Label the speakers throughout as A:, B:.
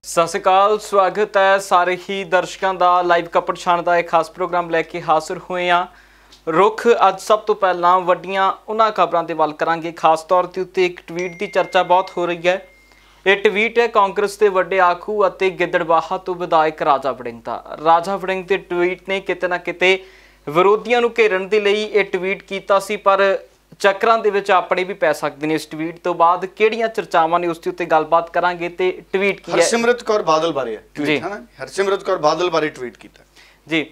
A: ਸਤਿ ਸ਼੍ਰੀ ਅਕਾਲ, ਸਵਾਗਤ है ਸਾਰੇ ਹੀ ਦਰਸ਼ਕਾਂ ਦਾ ਲਾਈਵ ਕਪੜ ਛਾਣ ਦਾ ਇੱਕ ਖਾਸ ਪ੍ਰੋਗਰਾਮ ਲੈ ਕੇ ਹਾਜ਼ਰ ਹੋਏ ਆ। रुख अज सब तो पहला वड्डियां उन्हां खबरां दे वल करांगे। खास तौर ते उत्ते एक ट्वीट की चर्चा बहुत हो रही है। ये ट्वीट है कांग्रेस के वड्डे आखू अते गिद्दड़बाहा तो विधायक राजा वड़िंग दा। राजा वड़िंग के ट्वीट ने किते ना किते विरोधियों नूं घेरन दे लई ये ट्वीट कीता सी, पर चक्रां दे विच अपने भी पै सकदे ने। इस ट्वीट तो बाद किहड़ियां चर्चावां ने उस दे उत्ते गलबात करांगे। ते ट्वीट की है
B: हरसिमरत कौर बादल बारे ट्वीट है ना, हरसिमरत कौर बादल बारे ट्वीट कीता
A: जी।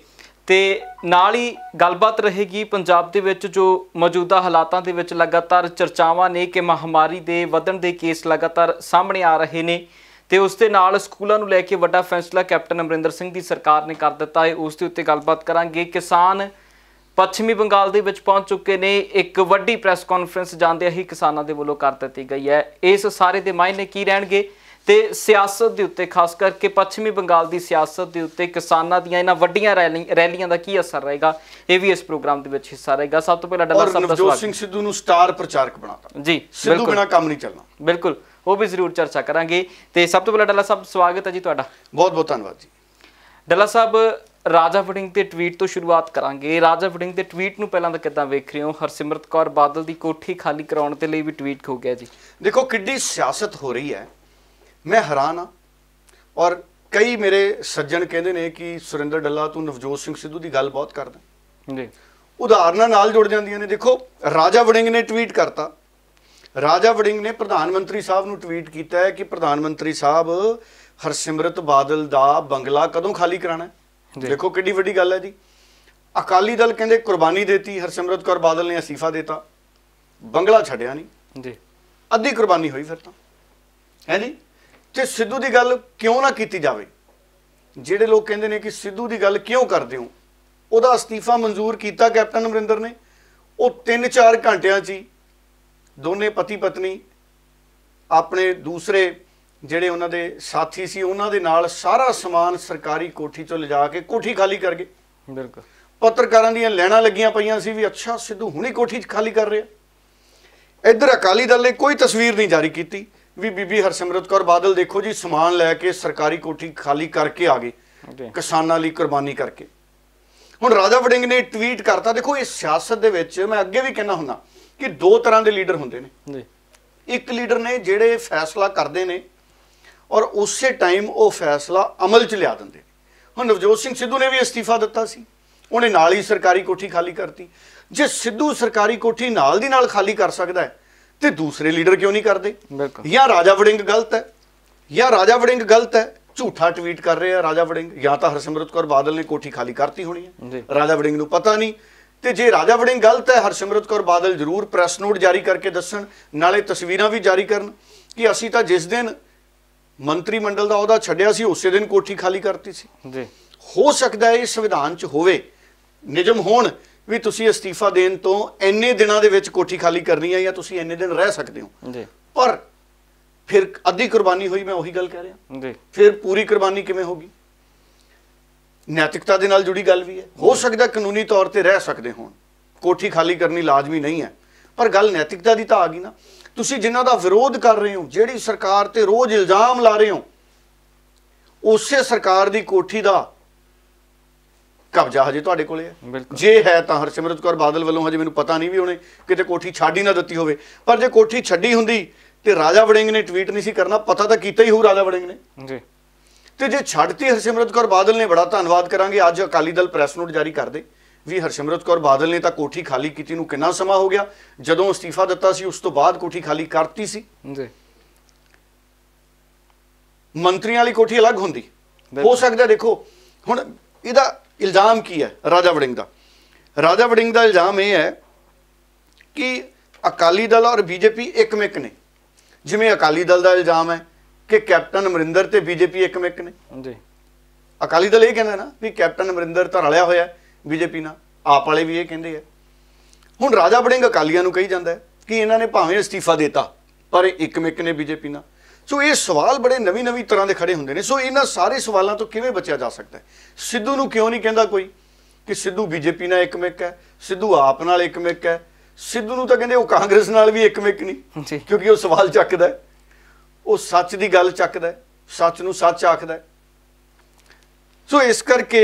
A: ਤੇ ਨਾਲ ਹੀ ਗੱਲਬਾਤ ਰਹੇਗੀ ਪੰਜਾਬ ਦੇ ਵਿੱਚ ਜੋ ਮੌਜੂਦਾ ਹਾਲਾਤਾਂ ਦੇ ਵਿੱਚ ਲਗਾਤਾਰ ਚਰਚਾਵਾਂ ਨੇ ਕਿ ਮਹਾਮਾਰੀ ਦੇ ਵਧਣ ਦੇ ਕੇਸ ਲਗਾਤਾਰ ਸਾਹਮਣੇ ਆ ਰਹੇ ਨੇ ਤੇ ਉਸ ਦੇ ਨਾਲ ਸਕੂਲਾਂ ਨੂੰ ਲੈ ਕੇ ਵੱਡਾ ਫੈਸਲਾ ਕੈਪਟਨ ਅਮਰਿੰਦਰ ਸਿੰਘ ਦੀ ਸਰਕਾਰ ਨੇ ਕਰ ਦਿੱਤਾ ਹੈ। ਉਸ ਦੇ ਉੱਤੇ ਗੱਲਬਾਤ ਕਰਾਂਗੇ। ਕਿਸਾਨ ਪੱਛਮੀ ਬੰਗਾਲ ਦੇ ਵਿੱਚ ਪਹੁੰਚ ਚੁੱਕੇ ਨੇ। ਇੱਕ ਵੱਡੀ ਪ੍ਰੈਸ ਕਾਨਫਰੰਸ ਜਾਂਦਿਆਂ ਹੀ ਕਿਸਾਨਾਂ ਦੇ ਵੱਲੋਂ ਕਰ ਦਿੱਤੀ ਗਈ ਹੈ। ਇਸ ਸਾਰੇ ਦੇ ਮਾਇਨੇ ਕੀ ਰਹਿਣਗੇ ਤੇ ਸਿਆਸਤ ਦੇ ਉੱਤੇ, ਖਾਸ ਕਰਕੇ ਪੱਛਮੀ ਬੰਗਾਲ ਦੀ ਸਿਆਸਤ ਦੇ ਉੱਤੇ ਕਿਸਾਨਾਂ ਦੀਆਂ ਇਹਨਾਂ ਵੱਡੀਆਂ ਰੈਲੀਆਂ ਦਾ ਕੀ ਅਸਰ ਰਹੇਗਾ, ਇਹ ਵੀ ਇਸ ਪ੍ਰੋਗਰਾਮ ਦੇ ਵਿੱਚ ਹਿੱਸਾ ਰਹੇਗਾ। ਸਭ ਤੋਂ ਪਹਿਲਾਂ ਡੱਲਾ ਸਾਹਿਬ ਦਾ
B: ਨਵਜੋਤ ਸਿੰਘ ਸਿੱਧੂ ਨੂੰ ਸਟਾਰ ਪ੍ਰਚਾਰਕ ਬਣਾਤਾ
A: ਜੀ।
B: ਸਿੱਧੂ ਬਿਨਾਂ ਕੰਮ ਨਹੀਂ ਚੱਲਣਾ।
A: ਬਿਲਕੁਲ, ਉਹ ਵੀ ਜ਼ਰੂਰ ਚਰਚਾ ਕਰਾਂਗੇ। ਤੇ ਸਭ ਤੋਂ ਪਹਿਲਾਂ ਡੱਲਾ ਸਾਹਿਬ ਸਵਾਗਤ ਹੈ ਜੀ ਤੁਹਾਡਾ।
B: ਬਹੁਤ ਬਹੁਤ ਧੰਨਵਾਦ ਜੀ।
A: ਡੱਲਾ ਸਾਹਿਬ, ਰਾਜਾ ਵੜਿੰਗ ਦੇ ਟਵੀਟ ਤੋਂ ਸ਼ੁਰੂਆਤ ਕਰਾਂਗੇ। ਰਾਜਾ ਵੜਿੰਗ ਦੇ ਟਵੀਟ ਨੂੰ ਪਹਿਲਾਂ ਤਾਂ ਕਿੱਦਾਂ ਵੇਖ ਰਹੇ ਹੋ? ਹਰਸਿਮਰਤ ਕੌਰ ਬਾਦਲ ਦੀ ਕੋਠੀ ਖਾਲੀ ਕਰਾਉਣ ਦੇ ਲਈ ਵੀ ਟਵੀਟ ਹੋ ਗਿਆ ਜੀ।
B: ਦੇਖੋ ਕਿੱਡੀ ਸਿਆਸਤ ਹੋ ਰਹੀ ਹੈ, मैं हैरान हाँ। और कई मेरे सज्जन कहते हैं कि सुरिंदर डल्ला तू नवजोत सिंह सिद्धू की गल बहुत करदा जी। उदाहरणों नाल जुड़ जांदियां ने। देखो राजा वड़िंग ने ट्वीट करता, राजा वड़िंग ने प्रधानमंत्री साहब नूं ट्वीट किया है कि प्रधानमंत्री साहब हरसिमरत बादल दा बंगला कदों खाली कराना है। देखो किड्डी वड्डी गल है जी। अकाली दल कहंदे कुर्बानी देती, हरसिमरत कौर बादल ने अस्तीफा देता, बंगला छड्डिया नहीं जी। अद्धी कुर्बानी हुई फिर तां है जी। ਤੇ ਸਿੱਧੂ ਦੀ ਗੱਲ ਕਿਉਂ ਨਾ ਕੀਤੀ ਜਾਵੇ? ਜਿਹੜੇ ਲੋਕ ਕਹਿੰਦੇ ਨੇ ਕਿ ਸਿੱਧੂ ਦੀ ਗੱਲ ਕਿਉਂ ਕਰਦੇ ਹੋ, ਉਹਦਾ ਅਸਤੀਫਾ ਮਨਜ਼ੂਰ ਕੀਤਾ ਕੈਪਟਨ ਅਮਰਿੰਦਰ ਨੇ। ਉਹ 3-4 ਘੰਟਿਆਂ 'ਚ ਹੀ ਦੋਨੇ ਪਤੀ ਪਤਨੀ ਆਪਣੇ ਦੂਸਰੇ ਜਿਹੜੇ ਉਹਨਾਂ ਦੇ ਸਾਥੀ ਸੀ ਉਹਨਾਂ ਦੇ ਨਾਲ ਸਾਰਾ ਸਮਾਨ ਸਰਕਾਰੀ ਕੋਠੀ 'ਚੋਂ ਲਿਜਾ ਕੇ ਕੋਠੀ ਖਾਲੀ ਕਰ ਗਏ।
A: ਬਿਲਕੁਲ,
B: ਪੱਤਰਕਾਰਾਂ ਦੀਆਂ ਲੈਣਾ ਲੱਗੀਆਂ ਪਈਆਂ ਸੀ ਵੀ ਅੱਛਾ ਸਿੱਧੂ ਹੁਣੀ ਕੋਠੀ ਖਾਲੀ ਕਰ ਰਿਹਾ। ਇੱਧਰ ਅਕਾਲੀ ਦਲ ਨੇ ਕੋਈ ਤਸਵੀਰ ਨਹੀਂ ਜਾਰੀ ਕੀਤੀ ਵੀ ਬੀਬੀ ਹਰਸਿਮਰਤ ਕੌਰ ਬਾਦਲ ਦੇਖੋ ਜੀ ਸਮਾਨ ਲੈ ਕੇ ਸਰਕਾਰੀ ਕੋਠੀ ਖਾਲੀ ਕਰਕੇ ਆ ਗਏ, ਕਿਸਾਨਾਂ ਲਈ ਕੁਰਬਾਨੀ ਕਰਕੇ। ਹੁਣ ਰਾਜਾ ਵੜਿੰਗ ਨੇ ਟਵੀਟ ਕਰਤਾ। ਦੇਖੋ ਇਸ ਸਿਆਸਤ ਦੇ ਵਿੱਚ ਮੈਂ ਅੱਗੇ ਵੀ ਕਹਿੰਦਾ ਹੁੰਦਾ ਕਿ ਦੋ ਤਰ੍ਹਾਂ ਦੇ ਲੀਡਰ ਹੁੰਦੇ ਨੇ। ਇੱਕ ਲੀਡਰ ਨੇ ਜਿਹੜੇ ਫੈਸਲਾ ਕਰਦੇ ਨੇ ਔਰ ਉਸੇ ਟਾਈਮ ਉਹ ਫੈਸਲਾ ਅਮਲ 'ਚ ਲਿਆ ਦਿੰਦੇ ਨੇ। ਹੁਣ ਨਵਜੋਤ ਸਿੰਘ ਸਿੱਧੂ ਨੇ ਵੀ ਅਸਤੀਫਾ ਦਿੱਤਾ ਸੀ, ਉਹਨੇ ਨਾਲ ਹੀ ਸਰਕਾਰੀ ਕੋਠੀ ਖਾਲੀ ਕਰਤੀ। ਜੇ ਸਿੱਧੂ ਸਰਕਾਰੀ ਕੋਠੀ ਨਾਲ ਦੀ ਨਾਲ ਖਾਲੀ ਕਰ ਸਕਦਾ ਹੈ ਤੇ दूसरे लीडर क्यों नहीं करते? या राजा वड़िंग गलत है, या राजा वड़िंग गलत है, झूठा ट्वीट कर रहे हैं राजा वड़िंग, या तो हरसिमरत कौर बादल ने कोठी खाली करती होनी है, राजा वड़िंग नूं पता नहीं। तो जे राजा वड़िंग गलत है, हरसिमरत कौर बादल जरूर प्रैस नोट जारी करके दसन, नाले तस्वीरां भी जारी करन कि असीं तां जिस दिन मंत्रीमंडल दा अहुदा छड्डिया सी उसे दिन कोठी खाली करती सी। हो सकदा है इस संविधान च होवे, नियम होण ਵੀ ਤੁਸੀਂ ਅਸਤੀਫਾ ਦੇਣ ਤੋਂ ਇੰਨੇ ਦਿਨਾਂ ਦੇ ਵਿੱਚ ਕੋਠੀ ਖਾਲੀ ਕਰਨੀ ਹੈ ਜਾਂ ਤੁਸੀਂ ਇੰਨੇ ਦਿਨ ਰਹਿ ਸਕਦੇ ਹੋ ਜੀ। ਪਰ ਫਿਰ ਅੱਧੀ ਕੁਰਬਾਨੀ ਹੋਈ, ਮੈਂ ਉਹੀ ਗੱਲ ਕਹਿ ਰਿਹਾ ਜੀ। ਫਿਰ ਪੂਰੀ ਕੁਰਬਾਨੀ ਕਿਵੇਂ ਹੋਗੀ? ਨੈਤਿਕਤਾ ਦੇ ਨਾਲ ਜੁੜੀ ਗੱਲ ਵੀ ਹੈ। ਹੋ ਸਕਦਾ ਕਾਨੂੰਨੀ ਤੌਰ ਤੇ ਰਹਿ ਸਕਦੇ ਹੋਣ, ਕੋਠੀ ਖਾਲੀ ਕਰਨੀ ਲਾਜ਼ਮੀ ਨਹੀਂ ਹੈ, ਪਰ ਗੱਲ ਨੈਤਿਕਤਾ ਦੀ ਤਾਂ ਆ ਗਈ ਨਾ। ਤੁਸੀਂ ਜਿਨ੍ਹਾਂ ਦਾ ਵਿਰੋਧ ਕਰ ਰਹੇ ਹੋ, ਜਿਹੜੀ ਸਰਕਾਰ ਤੇ ਰੋਜ਼ ਇਲਜ਼ਾਮ ਲਾ ਰਹੇ ਹੋ, ਉਸੇ ਸਰਕਾਰ ਦੀ ਕੋਠੀ ਦਾ ਕਬਜ਼ਾ ਹਜੇ ਤੁਹਾਡੇ ਕੋਲੇ ਹੈ। ਜੇ ਹੈ ਤਾਂ ਹਰਸਿਮਰਤ ਕੌਰ ਬਾਦਲ ਵੱਲੋਂ ਹਜੇ ਮੈਨੂੰ ਪਤਾ ਨਹੀਂ ਵੀ ਉਹਨੇ ਕਿਤੇ ਕੋਠੀ ਛੱਡ ਹੀ ਨਾ ਦਿੱਤੀ ਹੋਵੇ, ਪਰ ਜੇ ਕੋਠੀ ਛੱਡੀ ਹੁੰਦੀ ਤੇ ਰਾਜਾ ਵੜਿੰਗ ਨੇ ਟਵੀਟ ਨਹੀਂ ਸੀ ਕਰਨਾ। ਪਤਾ ਤਾਂ ਕੀਤਾ ਹੀ ਹੋਊ ਰਾਜਾ ਵੜਿੰਗ ਨੇ ਜੀ। ਤੇ ਜੇ ਛੱਡਤੀ ਹਰਸਿਮਰਤ ਕੌਰ ਬਾਦਲ ਨੇ, ਬੜਾ ਧੰਨਵਾਦ ਕਰਾਂਗੇ। ਅੱਜ ਅਕਾਲੀ ਦਲ ਪ੍ਰੈਸ ਨੋਟ ਜਾਰੀ ਕਰਦੇ ਵੀ ਹਰਸਿਮਰਤ ਕੌਰ ਬਾਦਲ ਨੇ ਤਾਂ ਕੋਠੀ ਖਾਲੀ ਕੀਤੀ ਨੂੰ ਕਿੰਨਾ ਸਮਾਂ ਹੋ ਗਿਆ, ਜਦੋਂ ਅਸਤੀਫਾ ਦਿੱਤਾ ਸੀ ਉਸ ਤੋਂ ਬਾਅਦ ਕੋਠੀ ਖਾਲੀ ਕਰਤੀ ਸੀ ਜੀ। ਮੰਤਰੀਆਂ ਵਾਲੀ ਕੋਠੀ ਅਲੱਗ ਹੁੰਦੀ ਹੋ ਸਕਦਾ। ਦੇਖੋ ਹੁਣ ਇਹਦਾ इल्जाम की है राजा वड़िंग का? राजा वड़िंग का इल्जाम यह है कि अकाली दल और बीजेपी एकमिक ने। जिमें अकाली दल का इल्जाम है कि कैप्टन अमरिंदर ते बीजेपी एकमिक ने जी। अकाली दल ये कहना ना भी कैप्टन अमरिंदर तो रलिया होया बीजेपी नाल, आप वाले भी ये कहते हैं। हुण राजा वड़िंग अकालियां नूं कही जाता है कि इन्होंने भावें अस्तीफा देता पर एकमिक ने बीजेपी नाल। सो ये सवाल बड़े नवी नवी तरह के खड़े होंगे ने। सो इन्हां सारे सवालों तो किवें बचिया जा सकता है? सिद्धू नूं क्यों नहीं कहता कोई कि सिद्धू बीजेपी नाल एकमिक है, सिद्धू आप नाल एकमिक है? सिद्धू नूं तां कहंदे वो कांग्रेस नाल भी एकमिक नहीं, क्योंकि वो सवाल चकदा है, वो सच की गल चकदा है। ਸੱਚ ਨੂੰ ਸੱਚ ਆਖਦਾ ਹੈ। ਸੋ ਇਸ ਕਰਕੇ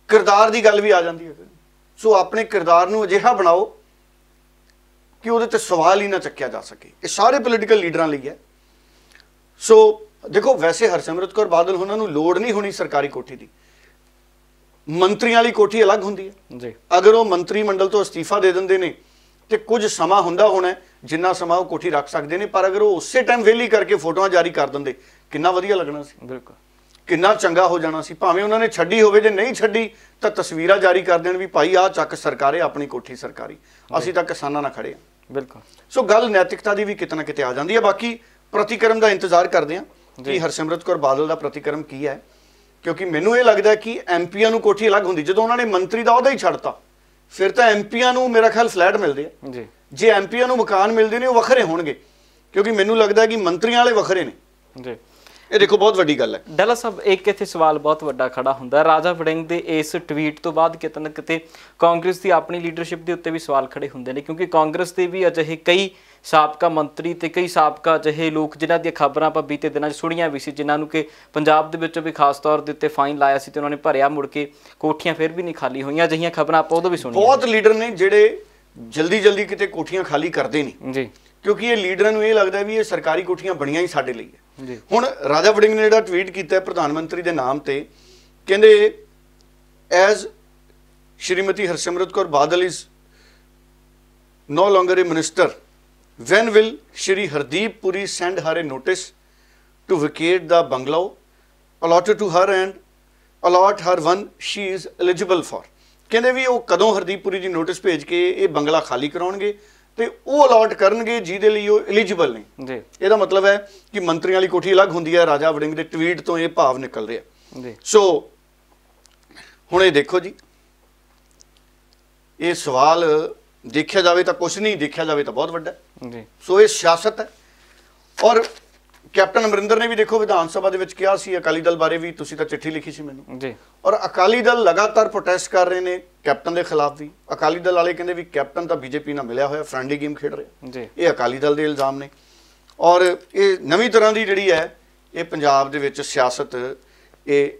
B: ਕਿਰਦਾਰ ਦੀ ਗੱਲ ਵੀ ਆ ਜਾਂਦੀ ਹੈ। ਸੋ ਆਪਣੇ ਕਿਰਦਾਰ ਨੂੰ ਅਜਿਹਾ ਬਣਾਓ ਕਿ ਉਹਦੇ ਤੇ ਸਵਾਲ ਹੀ ਨਾ ਚੱਕਿਆ ਜਾ ਸਕੇ। ਇਹ ਸਾਰੇ ਪੋਲੀਟੀਕਲ ਲੀਡਰਾਂ ਲਈ ਹੈ। ਸੋ ਦੇਖੋ, ਵੈਸੇ ਹਰਸਿਮਰਤ ਕੌਰ ਬਾਦਲ ਉਹਨਾਂ ਨੂੰ ਲੋੜ ਨਹੀਂ ਹੋਣੀ ਸਰਕਾਰੀ ਕੋਠੀ ਦੀ, ਮੰਤਰੀਆਂ ਵਾਲੀ ਕੋਠੀ ਅਲੱਗ ਹੁੰਦੀ ਹੈ ਜੀ। ਅਗਰ ਉਹ ਮੰਤਰੀ ਮੰਡਲ ਤੋਂ ਅਸਤੀਫਾ ਦੇ ਦਿੰਦੇ ਨੇ ਤੇ ਕੁਝ ਸਮਾਂ ਹੁੰਦਾ ਹੋਣਾ ਜਿੰਨਾ ਸਮਾਂ ਉਹ ਕੋਠੀ ਰੱਖ ਸਕਦੇ ਨੇ, ਪਰ ਅਗਰ ਉਹ ਉਸੇ ਟਾਈਮ ਵਿਹਲੀ ਕਰਕੇ ਫੋਟੋਆਂ ਜਾਰੀ ਕਰ ਦਿੰਦੇ ਕਿੰਨਾ ਵਧੀਆ ਲੱਗਣਾ ਸੀ, ਬਿਲਕੁਲ ਕਿੰਨਾ ਚੰਗਾ ਹੋ ਜਾਣਾ ਸੀ। ਭਾਵੇਂ ਉਹਨਾਂ ਨੇ ਛੱਡੀ ਹੋਵੇ, ਜੇ ਨਹੀਂ ਛੱਡੀ ਤਾਂ ਤਸਵੀਰਾਂ ਜਾਰੀ ਕਰ ਦੇਣ ਵੀ ਭਾਈ ਆਹ ਚੱਕ ਸਰਕਾਰੇ ਆਪਣੀ ਕੋਠੀ ਸਰਕਾਰੀ, ਅਸੀਂ ਤਾਂ ਕਿਸਾਨਾਂ ਨਾਲ ਖੜੇ ਹਾਂ। ਬਿਲਕੁਲ। ਸੋ ਗੱਲ ਨੈਤਿਕਤਾ ਦੀ ਵੀ ਕਿਤੇ ਨਾ ਕਿਤੇ ਆ ਜਾਂਦੀ ਹੈ। ਬਾਕੀ ਪ੍ਰਤੀਕਰਮ ਦਾ ਇੰਤਜ਼ਾਰ ਕਰਦੇ ਹਾਂ ਕਿ ਹਰਸਿਮਰਤ ਕੌਰ ਬਾਦਲ ਦਾ ਪ੍ਰਤੀਕਰਮ ਕੀ ਹੈ, ਕਿਉਂਕਿ ਮੈਨੂੰ ਇਹ ਲੱਗਦਾ ਕਿ ਐਮਪੀਆਂ ਨੂੰ ਕੋਠੀ ਅਲੱਗ ਹੁੰਦੀ। ਜਦੋਂ ਉਹਨਾਂ ਨੇ ਮੰਤਰੀ ਦਾ ਅਹੁਦਾ ਹੀ ਛੱਡਤਾ ਫਿਰ ਤਾਂ ਐਮਪੀਆਂ ਨੂੰ ਮੇਰਾ ਖਿਆਲ ਫਲੈਟ ਮਿਲਦੇ ਆ ਜੀ। ਜੇ ਐਮਪੀਆਂ ਨੂੰ ਮਕਾਨ ਮਿਲਦੇ ਨੇ ਉਹ ਵੱਖਰੇ ਹੋਣਗੇ, ਕਿਉਂਕਿ ਮੈਨੂੰ ਲੱਗਦਾ ਕਿ ਮੰਤਰੀਆਂ ਵਾਲੇ ਵੱਖਰੇ ਨੇ ਜੀ। ਇਹ ਦੇਖੋ ਬਹੁਤ ਵੱਡੀ ਗੱਲ ਹੈ। ਡੈਲਾ ਸਾਹਿਬ, ਇੱਕ ਇੱਥੇ ਸਵਾਲ ਬਹੁਤ ਵੱਡਾ ਖੜਾ ਹੁੰਦਾ। ਰਾਜਾ ਵੜਿੰਗ ਦੇ ਇਸ ਟਵੀਟ ਤੋਂ ਬਾਅਦ ਕਿਤੇ ਨਾ ਕਿਤੇ ਕਾਂਗਰਸ ਦੀ ਆਪਣੀ ਲੀਡਰਸ਼ਿਪ ਦੇ ਉੱਤੇ ਵੀ ਸਵਾਲ ਖੜੇ ਹੁੰਦੇ ਨੇ, ਕਿਉਂਕਿ ਕਾਂਗਰਸ ਦੇ ਵੀ ਅਜਿਹੇ ਕਈ ਸਾਬਕਾ ਮੰਤਰੀ ਤੇ ਕਈ ਸਾਬਕਾ ਅਜਿਹੇ ਲੋਕ ਜਿਨ੍ਹਾਂ ਦੀਆਂ ਖਬਰਾਂ ਆਪਾਂ ਬੀਤੇ ਦਿਨਾਂ 'ਚ ਸੁਣੀਆਂ ਵੀ ਸੀ, ਜਿਨ੍ਹਾਂ ਨੂੰ ਕਿ ਪੰਜਾਬ ਦੇ ਵਿੱਚੋਂ ਵੀ ਖਾਸ ਤੌਰ ਦੇ ਉੱਤੇ ਫਾਈਨ ਲਾਇਆ ਸੀ ਤੇ ਉਹਨਾਂ ਨੇ ਭਰਿਆ, ਮੁੜ ਕੇ ਕੋਠੀਆਂ ਫਿਰ ਵੀ ਨਹੀਂ ਖਾਲੀ ਹੋਈਆਂ। ਅਜਿਹੀਆਂ ਖਬਰਾਂ ਆਪਾਂ ਉਦੋਂ ਵੀ ਸੁਣੀਆਂ। ਬਹੁਤ ਲੀਡਰ ਨੇ ਜਿਹੜੇ ਜਲਦੀ ਕਿਤੇ ਕੋਠੀਆਂ ਖਾਲੀ ਕਰਦੇ ਨੇ ਜੀ, ਕਿਉਂਕਿ ਇਹ ਲੀਡਰਾਂ ਨੂੰ ਇਹ ਲੱਗਦਾ ਵੀ ਇਹ ਸਰਕਾਰੀ ਕੋਠੀਆਂ ਬਣੀਆਂ ਹੀ ਸਾਡੇ ਲਈ ਹੈ। ਹੁਣ ਰਾਜਾ ਵੜਿੰਗ ਨੇ ਜਿਹੜਾ ਟਵੀਟ ਕੀਤਾ ਪ੍ਰਧਾਨ ਮੰਤਰੀ ਦੇ ਨਾਮ ਤੇ, ਕਹਿੰਦੇ as Shrimati Harsimrat Kaur Badal is no longer a minister, when will Shri Hardeep Puri send her a notice to vacate the bungalow allotted to her and allot her one she is eligible for? ਕਹਿੰਦੇ ਵੀ ਉਹ ਕਦੋਂ ਹਰਦੀਪ ਪੁਰੀ ਜੀ ਨੋਟਿਸ ਭੇਜ ਕੇ ਇਹ ਬੰਗਲਾ ਖਾਲੀ ਕਰਾਉਣਗੇ ਤੇ ਉਹ allot ਕਰਨਗੇ ਜਿਹਦੇ ਲਈ ਉਹ ਐਲੀਜੀਬਲ ਨੇ ਜੀ। ਇਹਦਾ ਮਤਲਬ ਹੈ ਕਿ ਮੰਤਰੀਆਂ ਵਾਲੀ ਕੋਠੀ ਅਲੱਗ ਹੁੰਦੀ ਹੈ। ਰਾਜਾ ਵੜਿੰਗ ਦੇ ਟਵੀਟ ਤੋਂ ਇਹ ਭਾਵ ਨਿਕਲ ਰਿਹਾ ਜੀ। ਸੋ ਹੁਣ ਇਹ ਦੇਖੋ ਜੀ, ਇਹ ਸਵਾਲ ਦੇਖਿਆ ਜਾਵੇ ਤਾਂ ਕੁਛ ਨਹੀਂ, ਦੇਖਿਆ ਜਾਵੇ ਤਾਂ ਬਹੁਤ ਵੱਡਾ ਜੀ। ਸੋ ਇਹ ਸਿਆਸਤ ਹੈ। ਔਰ ਕੈਪਟਨ ਅਮਰਿੰਦਰ ਨੇ ਵੀ ਦੇਖੋ ਵਿਧਾਨ ਸਭਾ ਦੇ ਵਿੱਚ ਕਿਹਾ ਸੀ, ਅਕਾਲੀ ਦਲ ਬਾਰੇ ਵੀ ਤੁਸੀਂ ਤਾਂ ਚਿੱਠੀ ਲਿਖੀ ਸੀ ਮੈਨੂੰ ਜੀ, ਔਰ ਅਕਾਲੀ ਦਲ ਲਗਾਤਾਰ ਪ੍ਰੋਟੈਸਟ ਕਰ ਰਹੇ ਨੇ ਕੈਪਟਨ ਦੇ ਖਿਲਾਫ ਵੀ। ਅਕਾਲੀ ਦਲ ਵਾਲੇ ਕਹਿੰਦੇ ਵੀ ਕੈਪਟਨ ਤਾਂ ਬੀਜੇਪੀ ਨਾਲ ਮਿਲਿਆ ਹੋਇਆ, ਫਰੈਂਡਲੀ ਗੇਮ ਖੇਡ ਰਿਹਾ ਜੀ। ਇਹ ਅਕਾਲੀ ਦਲ ਦੇ ਇਲਜ਼ਾਮ ਨੇ। ਔਰ ਇਹ ਨਵੀਂ ਤਰ੍ਹਾਂ ਦੀ ਜਿਹੜੀ ਹੈ ਇਹ ਪੰਜਾਬ ਦੇ ਵਿੱਚ ਸਿਆਸਤ ਇਹ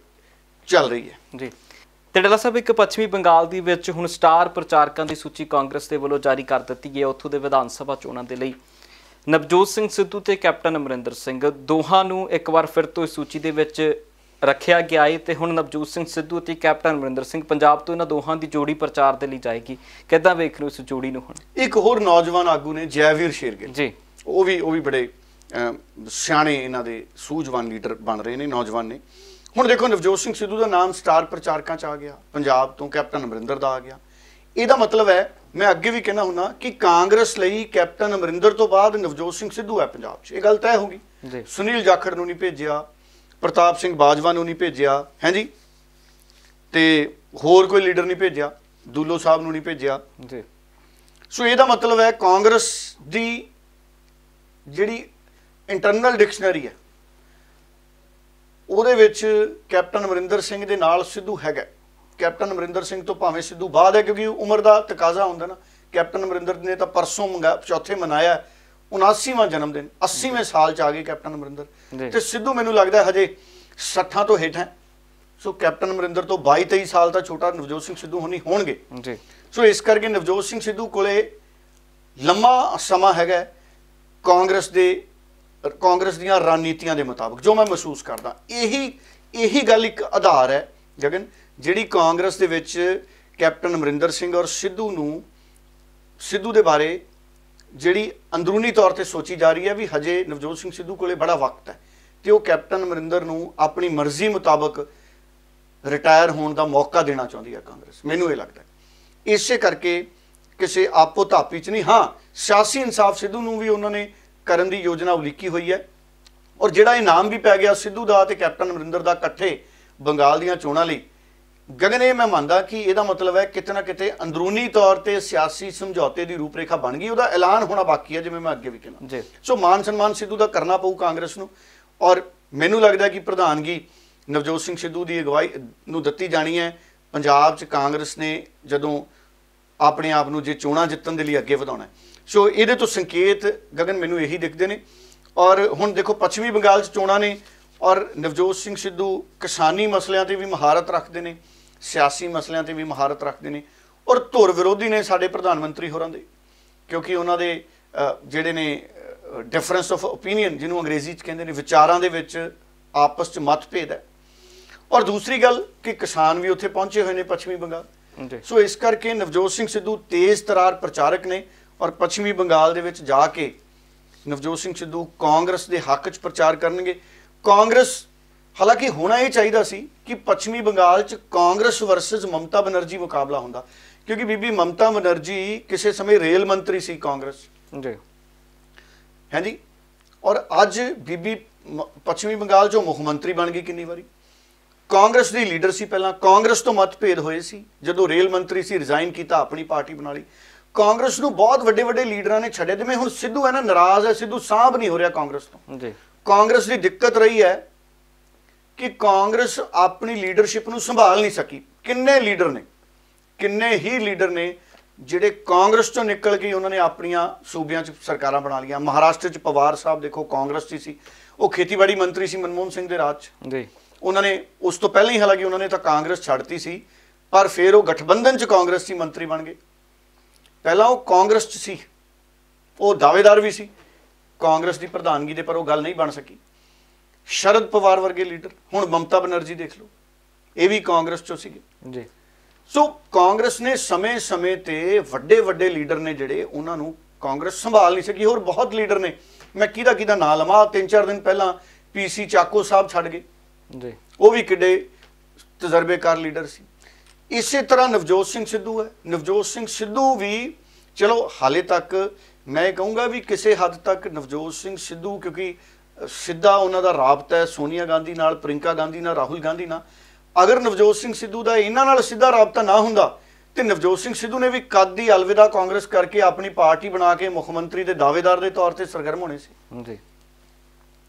B: ਚੱਲ ਰਹੀ ਹੈ ਜੀ। ਤੇ ਡੱਲਾ ਸਾਹਿਬ, ਇੱਕ ਪੱਛਮੀ ਬੰਗਾਲ ਦੇ ਵਿੱਚ ਹੁਣ ਸਟਾਰ ਪ੍ਰਚਾਰਕਾਂ ਦੀ ਸੂਚੀ ਕਾਂਗਰਸ ਦੇ ਵੱਲੋਂ ਜਾਰੀ ਕਰ ਦਿੱਤੀ ਹੈ। ਉੱਥੋਂ ਦੇ ਵਿਧਾਨ ਸਭਾ ਚੋਣਾਂ ਦੇ ਲਈ ਨਵਜੋਤ ਸਿੰਘ ਸਿੱਧੂ ਤੇ ਕੈਪਟਨ ਅਮਰਿੰਦਰ ਸਿੰਘ ਦੋਹਾਂ ਨੂੰ ਇੱਕ ਵਾਰ ਫਿਰ ਤੋਂ ਇਸ ਸੂਚੀ ਦੇ ਵਿੱਚ ਰੱਖਿਆ ਗਿਆ ਹੈ ਤੇ ਹੁਣ ਨਵਜੋਤ ਸਿੰਘ ਸਿੱਧੂ ਅਤੇ ਕੈਪਟਨ ਅਮਰਿੰਦਰ ਸਿੰਘ ਪੰਜਾਬ ਤੋਂ ਇਹਨਾਂ ਦੋਹਾਂ ਦੀ ਜੋੜੀ ਪ੍ਰਚਾਰ ਦੇ ਲਈ ਜਾਏਗੀ। ਕਿੱਦਾਂ ਵੇਖ ਰਹੇ ਹੋ ਇਸ ਜੋੜੀ ਨੂੰ? ਹੁਣ ਇੱਕ ਹੋਰ ਨੌਜਵਾਨ ਆਗੂ ਨੇ ਜੈਵੀਰ ਸ਼ੇਰਗਿੱਲ ਜੀ, ਉਹ ਵੀ ਬੜੇ ਸਿਆਣੇ ਇਹਨਾਂ ਦੇ ਸੂਝਵਾਨ ਲੀਡਰ ਬਣ ਰਹੇ ਨੇ, ਨੌਜਵਾਨ ਨੇ। ਹੁਣ ਦੇਖੋ, ਨਵਜੋਤ ਸਿੰਘ ਸਿੱਧੂ ਦਾ ਨਾਮ ਸਟਾਰ ਪ੍ਰਚਾਰਕਾਂ 'ਚ ਆ ਗਿਆ, ਪੰਜਾਬ ਤੋਂ ਕੈਪਟਨ ਅਮਰਿੰਦਰ ਦਾ ਆ ਗਿਆ। ਇਹਦਾ ਮਤਲਬ ਹੈ, ਮੈਂ ਅੱਗੇ ਵੀ ਕਹਿੰਦਾ ਹੁੰਦਾ ਕਿ ਕਾਂਗਰਸ ਲਈ ਕੈਪਟਨ ਅਮਰਿੰਦਰ ਤੋਂ ਬਾਅਦ ਨਵਜੋਤ ਸਿੰਘ ਸਿੱਧੂ ਹੈ ਪੰਜਾਬ 'ਚ। ਇਹ ਗੱਲ ਤੈਅ ਹੋ ਗਈ। ਸੁਨੀਲ ਜਾਖੜ ਨੂੰ ਨਹੀਂ ਭੇਜਿਆ, ਪ੍ਰਤਾਪ ਸਿੰਘ ਬਾਜਵਾ ਨੂੰ ਨਹੀਂ ਭੇਜਿਆ ਹੈ ਜੀ, ਤੇ ਹੋਰ ਕੋਈ ਲੀਡਰ ਨਹੀਂ ਭੇਜਿਆ, ਦੁੱਲੋ ਸਾਹਿਬ ਨੂੰ ਨਹੀਂ ਭੇਜਿਆ ਜੀ। ਸੋ ਇਹਦਾ ਮਤਲਬ ਹੈ ਕਾਂਗਰਸ ਦੀ ਜਿਹੜੀ ਇੰਟਰਨਲ ਡਿਕਸ਼ਨਰੀ ਹੈ ਉਹਦੇ ਵਿੱਚ ਕੈਪਟਨ ਅਮਰਿੰਦਰ ਸਿੰਘ ਦੇ ਨਾਲ ਸਿੱਧੂ ਹੈਗਾ। ਕੈਪਟਨ ਅਮਰਿੰਦਰ ਸਿੰਘ ਤੋਂ ਭਾਵੇਂ ਸਿੱਧੂ ਬਾਅਦ ਹੈ, ਕਿਉਂਕਿ ਉਮਰ ਦਾ ਤਕਾਜ਼ਾ ਹੁੰਦਾ ਨਾ। ਕੈਪਟਨ ਅਮਰਿੰਦਰ ਨੇ ਤਾਂ ਪਰਸੋਂ ਚੌਥੇ ਮਨਾਇਆ 79ਵਾਂ ਜਨਮ ਦਿਨ, 80ਵੇਂ ਸਾਲ 'ਚ ਆ ਗਏ ਕੈਪਟਨ ਅਮਰਿੰਦਰ। ਤੇ ਸਿੱਧੂ ਮੈਨੂੰ ਲੱਗਦਾ ਹਜੇ 60 ਤੋਂ ਹੇਠ ਹੈ। ਸੋ ਕੈਪਟਨ ਅਮਰਿੰਦਰ ਤੋਂ 22-23 ਸਾਲ ਤਾਂ ਛੋਟਾ ਨਵਜੋਤ ਸਿੰਘ ਸਿੱਧੂ ਹੋਣੀ ਹੋਣਗੇ ਜੀ। ਸੋ ਇਸ ਕਰਕੇ ਨਵਜੋਤ ਸਿੰਘ ਸਿੱਧੂ ਕੋਲੇ ਲੰਮਾ ਸਮਾਂ ਹੈਗਾ ਕਾਂਗਰਸ ਦੀਆਂ ਰਣਨੀਤੀਆਂ ਦੇ ਮੁਤਾਬਕ, ਜੋ ਮੈਂ ਮਹਿਸੂਸ ਕਰਦਾ। ਇਹੀ ਗੱਲ ਇੱਕ ਆਧਾਰ ਹੈ ਗਗਨ, ਜਿਹੜੀ ਕਾਂਗਰਸ ਦੇ ਵਿੱਚ ਕੈਪਟਨ ਅਮਰਿੰਦਰ ਸਿੰਘ ਔਰ ਸਿੱਧੂ ਦੇ ਬਾਰੇ ਜਿਹੜੀ ਅੰਦਰੂਨੀ ਤੌਰ ਤੇ ਸੋਚੀ ਜਾ ਰਹੀ ਹੈ ਵੀ ਹਜੇ ਨਵਜੋਤ ਸਿੰਘ ਸਿੱਧੂ ਕੋਲੇ ਬੜਾ ਵਕਤ ਹੈ ਤੇ ਉਹ ਕੈਪਟਨ ਅਮਰਿੰਦਰ ਨੂੰ ਆਪਣੀ ਮਰਜ਼ੀ ਮੁਤਾਬਕ ਰਿਟਾਇਰ ਹੋਣ ਦਾ ਮੌਕਾ ਦੇਣਾ ਚਾਹੁੰਦੀ ਹੈ ਕਾਂਗਰਸ, ਮੈਨੂੰ ਇਹ ਲੱਗਦਾ। ਇਸੇ ਕਰਕੇ ਕਿਸੇ ਆਪੋ ਧਾਪੀ 'ਚ ਨਹੀਂ, ਹਾਂ ਸਿਆਸੀ ਇਨਸਾਫ ਸਿੱਧੂ ਨੂੰ ਵੀ ਉਹਨਾਂ ਨੇ ਕਰਨ ਦੀ ਯੋਜਨਾ ਉਲੀਕੀ ਹੋਈ ਹੈ। ਔਰ ਜਿਹੜਾ ਇਨਾਮ ਵੀ ਪੈ ਗਿਆ ਸਿੱਧੂ ਦਾ ਤੇ ਕੈਪਟਨ ਅਮਰਿੰਦਰ ਦਾ ਇਕੱਠੇ ਬੰਗਾਲ ਦੀਆਂ ਚੋਣਾਂ ਲਈ, ਗਗਨ ਇਹ ਮੈਂ ਮੰਨਦਾ ਕਿ ਇਹਦਾ ਮਤਲਬ ਹੈ ਕਿਤੇ ਨਾ ਕਿਤੇ ਅੰਦਰੂਨੀ ਤੌਰ ਤੇ ਸਿਆਸੀ ਸਮਝੌਤੇ ਦੀ ਰੂਪਰੇਖਾ ਬਣ ਗਈ। ਉਹਦਾ ਐਲਾਨ ਹੋਣਾ ਬਾਕੀ ਹੈ, ਜਿਵੇਂ ਮੈਂ ਅੱਗੇ ਵੀ ਕਿਹਾ। ਸੋ ਮਾਨ ਸਨਮਾਨ ਸਿੱਧੂ ਦਾ ਕਰਨਾ ਪਊ ਕਾਂਗਰਸ ਨੂੰ। ਔਰ ਮੈਨੂੰ ਲੱਗਦਾ ਕਿ ਪ੍ਰਧਾਨਗੀ ਨਵਜੋਤ ਸਿੰਘ ਸਿੱਧੂ ਦੀ ਅਗਵਾਈ ਨੂੰ ਦਿੱਤੀ ਜਾਣੀ ਹੈ। ਪੰਜਾਬ 'ਚ ਕਾਂਗਰਸ ਨੇ ਜਦੋਂ ਆਪਣੇ ਆਪ ਨੂੰ ਜੇ ਚੋਣਾਂ ਜਿੱਤਣ ਦੇ ਲਈ ਅੱਗੇ ਵਧਾਉਣਾ, ਸੋ ਇਹਦੇ ਤੋਂ ਸੰਕੇਤ ਗਗਨ ਮੈਨੂੰ ਇਹੀ ਦਿਖਦੇ ਨੇ। ਔਰ ਹੁਣ ਦੇਖੋ ਪੱਛਮੀ ਬੰਗਾਲ 'ਚ ਚੋਣਾਂ ਨੇ ਔਰ ਨਵਜੋਤ ਸਿੰਘ ਸਿੱਧੂ ਕਿਸਾਨੀ ਮਸਲਿਆਂ ਤੇ ਵੀ ਮਹਾਰਤ ਰੱਖਦੇ ਨੇ, ਸਿਆਸੀ ਮਸਲਿਆਂ ਤੇ ਵੀ ਮਹਾਰਤ ਰੱਖਦੇ ਨੇ ਔਰ ਧੁਰ ਵਿਰੋਧੀ ਨੇ ਸਾਡੇ ਪ੍ਰਧਾਨ ਮੰਤਰੀ ਹੋਰਾਂ ਦੇ, ਕਿਉਂਕਿ ਉਹਨਾਂ ਦੇ ਜਿਹੜੇ ਨੇ ਡਿਫਰੈਂਸ ਆਫ ਓਪੀਨੀਅਨ ਜਿਹਨੂੰ ਅੰਗਰੇਜ਼ੀ 'ਚ ਕਹਿੰਦੇ ਨੇ, ਵਿਚਾਰਾਂ ਦੇ ਵਿੱਚ ਆਪਸ 'ਚ ਮਤਭੇਦ ਹੈ। ਔਰ ਦੂਸਰੀ ਗੱਲ ਕਿ ਕਿਸਾਨ ਵੀ ਉੱਥੇ ਪਹੁੰਚੇ ਹੋਏ ਨੇ ਪੱਛਮੀ ਬੰਗਾਲ, ਸੋ ਇਸ ਕਰਕੇ ਨਵਜੋਤ ਸਿੰਘ ਸਿੱਧੂ ਤੇਜ਼ ਤਰਾਰ ਪ੍ਰਚਾਰਕ ਨੇ ਔਰ ਪੱਛਮੀ ਬੰਗਾਲ ਦੇ ਵਿੱਚ ਜਾ ਕੇ ਨਵਜੋਤ ਸਿੰਘ ਸਿੱਧੂ ਕਾਂਗਰਸ ਦੇ ਹੱਕ 'ਚ ਪ੍ਰਚਾਰ ਕਰਨਗੇ। ਕਾਂਗਰਸ, ਹਾਲਾਂਕਿ ਹੋਣਾ ਇਹ ਚਾਹੀਦਾ ਸੀ ਕਿ ਪੱਛਮੀ ਬੰਗਾਲ 'ਚ ਕਾਂਗਰਸ ਵਰਸਸ ਮਮਤਾ ਬਨਰਜੀ ਮੁਕਾਬਲਾ ਹੁੰਦਾ, ਕਿਉਂਕਿ ਬੀਬੀ ਮਮਤਾ ਬਨਰਜੀ ਕਿਸੇ ਸਮੇਂ ਰੇਲ ਮੰਤਰੀ ਸੀ ਕਾਂਗਰਸ ਜੀ, ਹੈ ਜੀ, ਔਰ ਅੱਜ ਬੀਬੀ ਪੱਛਮੀ ਬੰਗਾਲ 'ਚੋਂ ਮੁੱਖ ਮੰਤਰੀ ਬਣ ਗਈ ਕਿੰਨੀ ਵਾਰੀ। ਕਾਂਗਰਸ ਦੀ ਲੀਡਰ ਸੀ, ਪਹਿਲਾਂ ਕਾਂਗਰਸ ਤੋਂ ਮਤਭੇਦ ਹੋਏ ਸੀ, ਜਦੋਂ ਰੇਲ ਮੰਤਰੀ ਸੀ ਰਿਜ਼ਾਈਨ ਕੀਤਾ, ਆਪਣੀ ਪਾਰਟੀ ਬਣਾ ਲਈ। ਕਾਂਗਰਸ ਨੂੰ ਬਹੁਤ ਵੱਡੇ ਵੱਡੇ ਲੀਡਰਾਂ ਨੇ ਛੱਡਿਆ, ਜਿਵੇਂ ਹੁਣ ਸਿੱਧੂ ਹੈ ਨਾ, ਨਾਰਾਜ਼ ਹੈ ਸਿੱਧੂ, ਸਾਂਭ ਨਹੀਂ ਹੋ ਰਿਹਾ ਕਾਂਗਰਸ ਤੋਂ ਜੀ। ਕਾਂਗਰਸ ਦੀ ਦਿੱਕਤ ਰਹੀ ਹੈ ਕਿ ਕਾਂਗਰਸ ਆਪਣੀ ਲੀਡਰਸ਼ਿਪ ਨੂੰ ਸੰਭਾਲ ਨਹੀਂ ਸਕੀ। ਕਿੰਨੇ ਹੀ ਲੀਡਰ ਨੇ ਜਿਹੜੇ ਕਾਂਗਰਸ ਤੋਂ ਨਿਕਲ ਕੇ ਉਹਨਾਂ ਨੇ ਆਪਣੀਆਂ ਸੂਬਿਆਂ 'ਚ ਸਰਕਾਰਾਂ ਬਣਾ ਲਈਆਂ। ਮਹਾਰਾਸ਼ਟਰ 'ਚ ਪਵਾਰ ਸਾਹਿਬ ਦੇਖੋ ਕਾਂਗਰਸ 'ਚ ਸੀ, ਉਹ ਖੇਤੀਬਾੜੀ ਮੰਤਰੀ ਸੀ ਮਨਮੋਹਨ ਸਿੰਘ ਦੇ ਰਾਜ 'ਚ ਜੀ। ਉਹਨਾਂ ਨੇ ਉਸ ਤੋਂ ਪਹਿਲਾਂ ਹੀ, ਹਾਲਾਂਕਿ ਉਹਨਾਂ ਨੇ ਤਾਂ ਕਾਂਗਰਸ ਛੱਡਤੀ ਸੀ, ਪਰ ਫਿਰ ਉਹ ਗਠਬੰਧਨ 'ਚ ਕਾਂਗਰਸ 'ਚ ਮੰਤਰੀ ਬਣ ਗਏ। ਪਹਿਲਾਂ ਉਹ ਕਾਂਗਰਸ 'ਚ ਸੀ, ਉਹ ਦਾਅਵੇਦਾਰ ਵੀ ਸੀ ਕਾਂਗਰਸ ਦੀ ਪ੍ਰਧਾਨਗੀ ਦੇ, ਪਰ ਉਹ ਗੱਲ ਨਹੀਂ ਬਣ ਸਕੀ। ਸ਼ਰਦ ਪਵਾਰ ਵਰਗੇ ਲੀਡਰ, ਹੁਣ ਮਮਤਾ ਬਨਰਜੀ ਦੇਖ ਲਓ, ਇਹ ਵੀ ਕਾਂਗਰਸ 'ਚੋਂ ਸੀਗੇ ਜੀ। ਸੋ ਕਾਂਗਰਸ ਨੇ ਸਮੇਂ-ਸਮੇਂ ਤੇ ਵੱਡੇ ਲੀਡਰ ਨੇ ਜਿਹੜੇ, ਉਹਨਾਂ ਨੂੰ ਕਾਂਗਰਸ ਸੰਭਾਲ ਨਹੀਂ ਸਕੀ। ਹੋਰ ਬਹੁਤ ਲੀਡਰ ਨੇ, ਮੈਂ ਕਿਹਦਾ ਨਾਂ ਲਵਾਂ, 3-4 ਦਿਨ ਪਹਿਲਾਂ PC ਚਾਕੋ ਸਾਹਿਬ ਛੱਡ ਗਏ ਜੀ, ਉਹ ਵੀ ਕਿੱਡੇ ਤਜਰਬੇਕਾਰ ਲੀਡਰ ਸੀ। ਇਸੇ ਤਰ੍ਹਾਂ ਨਵਜੋਤ ਸਿੰਘ ਸਿੱਧੂ ਹੈ, ਨਵਜੋਤ ਸਿੰਘ ਸਿੱਧੂ ਵੀ ਚਲੋ ਹਾਲੇ ਤੱਕ ਮੈਂ ਕਹੂੰਗਾ ਵੀ ਕਿਸੇ ਹੱਦ ਤੱਕ ਨਵਜੋਤ ਸਿੰਘ ਸਿੱਧੂ, ਕਿਉਂਕਿ ਸਿੱਧਾ ਉਹਨਾਂ ਦਾ ਰਾਬਤਾ ਹੈ ਸੋਨੀਆ ਗਾਂਧੀ ਨਾਲ, ਪ੍ਰਿੰਕਾ ਗਾਂਧੀ ਨਾਲ, ਰਾਹੁਲ ਗਾਂਧੀ ਨਾਲ। ਅਗਰ ਨਵਜੋਤ ਸਿੰਘ ਸਿੱਧੂ ਦਾ ਇਹਨਾਂ ਨਾਲ ਸਿੱਧਾ ਰਾਬਤਾ ਨਾ ਹੁੰਦਾ ਤੇ ਨਵਜੋਤ ਸਿੰਘ ਸਿੱਧੂ ਨੇ ਵੀ ਕਦ ਦੀ ਅਲਵਿਦਾ ਕਾਂਗਰਸ ਕਰਕੇ ਆਪਣੀ ਪਾਰਟੀ ਬਣਾ ਕੇ ਮੁੱਖ ਮੰਤਰੀ ਦੇ ਦਾਅਵੇਦਾਰ ਦੇ ਤੌਰ ਤੇ ਸਰਗਰਮ ਹੋਣੇ ਸੀ ਜੀ।